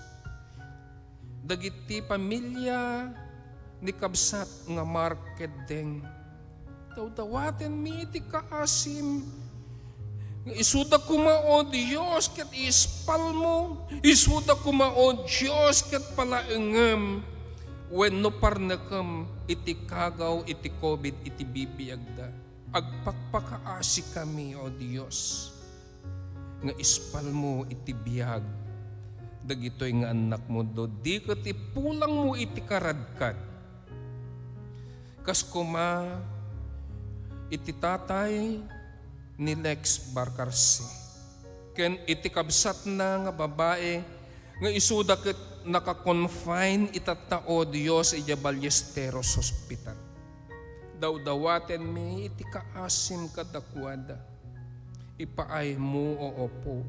Dagiti pamilya ni kabsat nga market deng. Dawdawaten mi iti kaasim. Isuda kuma o Diyos ket ispal mo. Isuda kuma o Diyos ket palaengem. Wenno parnekem iti kagaw iti COVID iti bibiyagda. Agpakpakaasi kami o Diyos. Nga ispal mo iti biyag. Dagitoy nga anak mo do. Di ket ipulang mo iti karadkad. Kas kuma iti tatay ni Lex Barcarse. Ken iti kabsat na nga babae nga isuda ket naka-confine itatao Dios iti Ballesteros Hospital. Dawdawaten mi iti kaasim kadakwada. Ipaay mo o opo.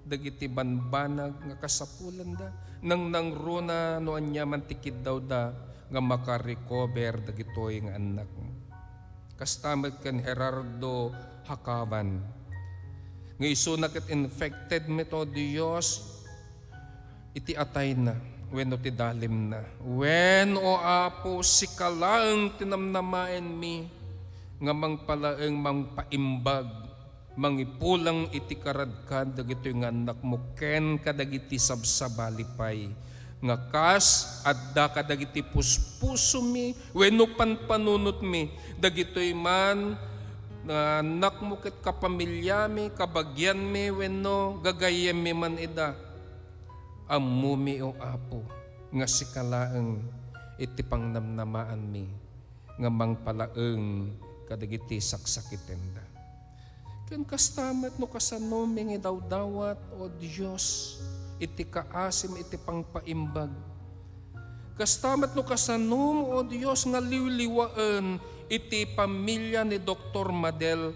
Dagiti banbanag nga kasapulan da. Nang nangruna no anya mantikid daw da nga makarecover dagitoy nga anak mo. Kastamad kan Gerardo Hakaban. Nga iso na ket infected mito Dios iti atay na. When ti dalim na. When o apo si kalaeng tinamnamaen mi nga mangpalaeng mangpaimbag mangipulang iti karadkad dagitoy nga anak mo ken kadagiti sabsabalipay nga kas adda kadagiti puspuso mi wenno panpanunot mi dagitoy man nga anak mo ket kapamilya mi kabagyan mi wenno gagayem mi man ida ammo mi o apo nga sikalaeng iti pangnamnamaan mi nga mangpalaeng kadagiti saksakitenda. Ken kastamet no kasano mi nga dawdawat o Dios iti kaasim iti pangpaimbag. Kastamet no kasano o Dios nga liwliwaen iti pamilya ni Dr. Madel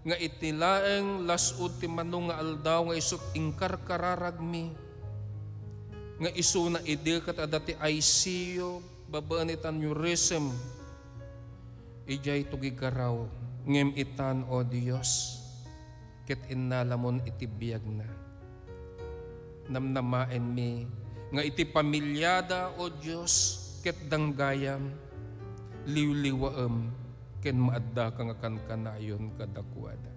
nga iti laeng las ultimano nga aldaw nga isut ingkarkararag mi. Nga iso na idil kat adati ICU babaan itan aneurysm ijay tugigaraw ngem itan o Dios ket innalamon iti biyag na namnamaen mi nga iti pamilyada o Dios ket danggayam liwliwaem ken maadda ka nga kankanayon kadakwada.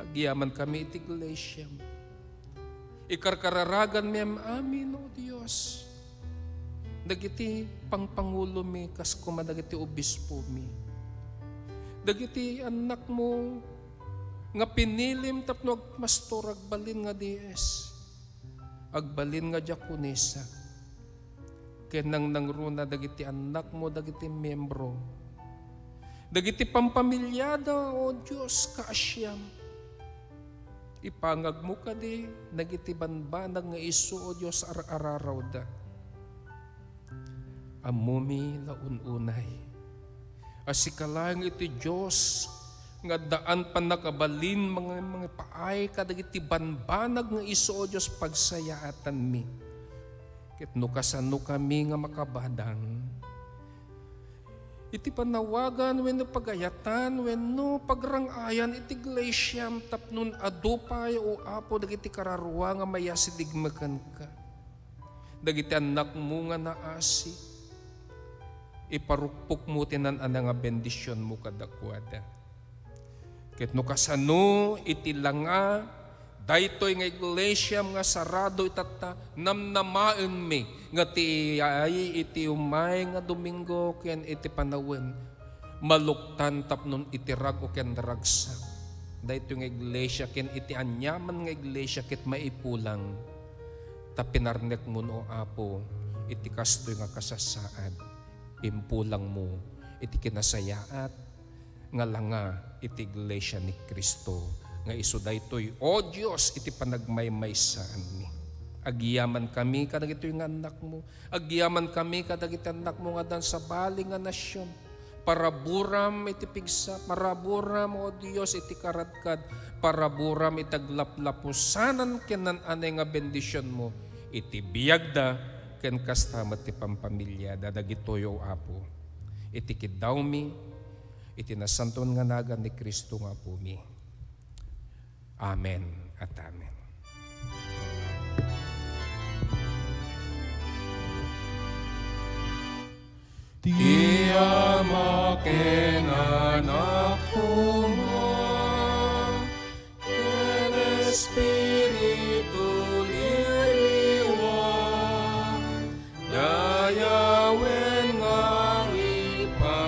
Agyaman kami iti iglesia. Ikarkararagan mi amin o Dios. Dagiti pangpangulo mi kas kuma dagiti obispo mi. Dagiti anak mo nga pinilim tapno agmastor agbalin nga DS. Agbalin nga diakonisa. Ken nang nangruna dagiti anak mo dagiti membro. Dagiti pampamilyada o Dios kaasyam. Ipangag mo ka di, nagitibanbanag nga iso o Diyos araraw da. Amumi laununay. Asikalang iti Diyos, nga daan pa nakabalin mga paay kadagiti banbanag nga iso o Diyos pagsayaatan mi. Ket no kasano kami nga makabadang. Iti panawagan wenno pagayatan wenno pagrangayan iti iglesia tapnon adupay o apo dagiti kararwa nga mayasidigmaken ka. Dagiti anak mo nga naasi. Iparukpok mo tinan-ana nga bendisyon mo kadakwada. Ket no kasano iti langa daytoy nga iglesia nga sarado itata namnamaen mi nga ti ay iti umay nga Domingo ken iti panawen maluktan tapnon iti rag o ken ragsak. Daytoy nga iglesia ken iti anyaman nga iglesia ket maipulang tapinarnek mo no apo iti kastoy nga kasasaad impulang mo iti kinasayaat nga langa iti iglesia ni Kristo. Nga iso daytoy o Dios iti panagmaymaysaan mi. Agyaman kami kadagitoy nga anak mo. Agyaman kami kadagiti anak mo nga dan sa bali nga nasyon. Paraburam iti pigsa, paraburam o Dios iti karadkad, paraburam iti aglaplapusanan kenan anay nga bendisyon mo. Iti biyagda ken kastamat ti pampamilya dadagitoyo Apo. Iti kidaw mi, iti nasanton nga nagan ni Kristo nga po mi. Amen at amen. Ti Ama ken Anak mo, ken Espiritu liriwan, dayawen nga ipangruna,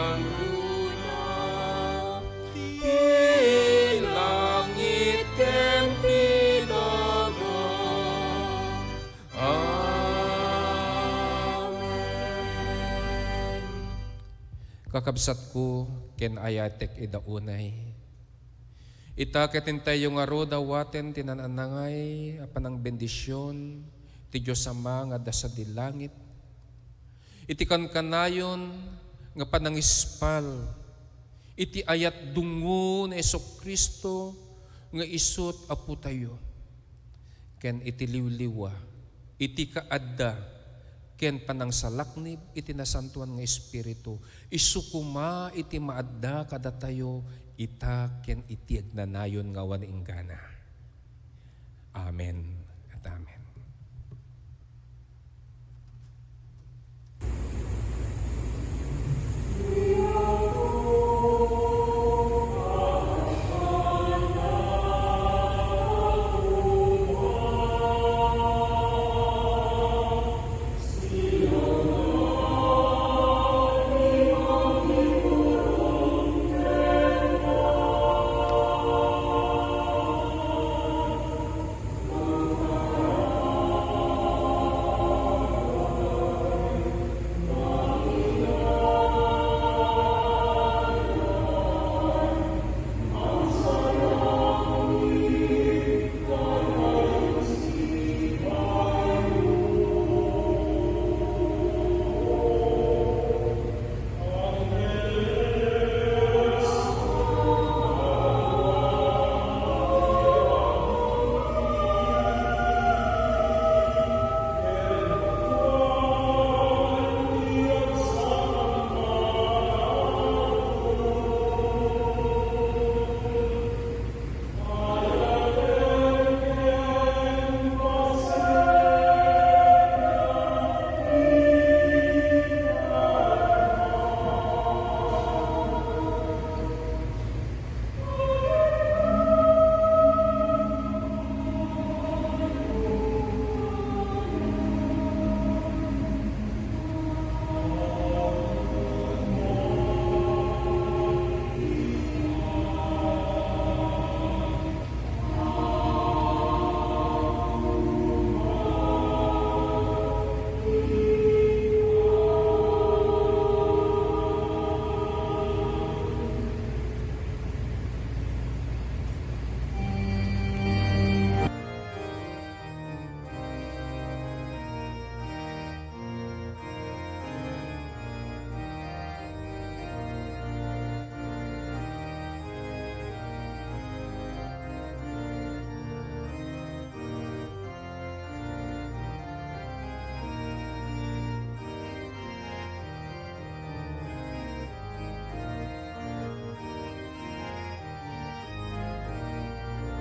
ti langit ken ti dagat. Amen. Kakabsat ko, ken ayatek idaunay. Ita ketintay yung aro dawaten tinananangay apan ang bendisyon ti Diyos Ama nga dasa di langit. Iti kankanayon nga panangispal. Iti ayat dungo ni Kristo nga isut apo tayo. Ken iti liwliwa, iti kaadda, ken panangsalaknib iti nasantuan nga Espiritu. Isukuma iti maadda kada tayo, ita ken iti agnanayon nga wani inggana. Amen at amen.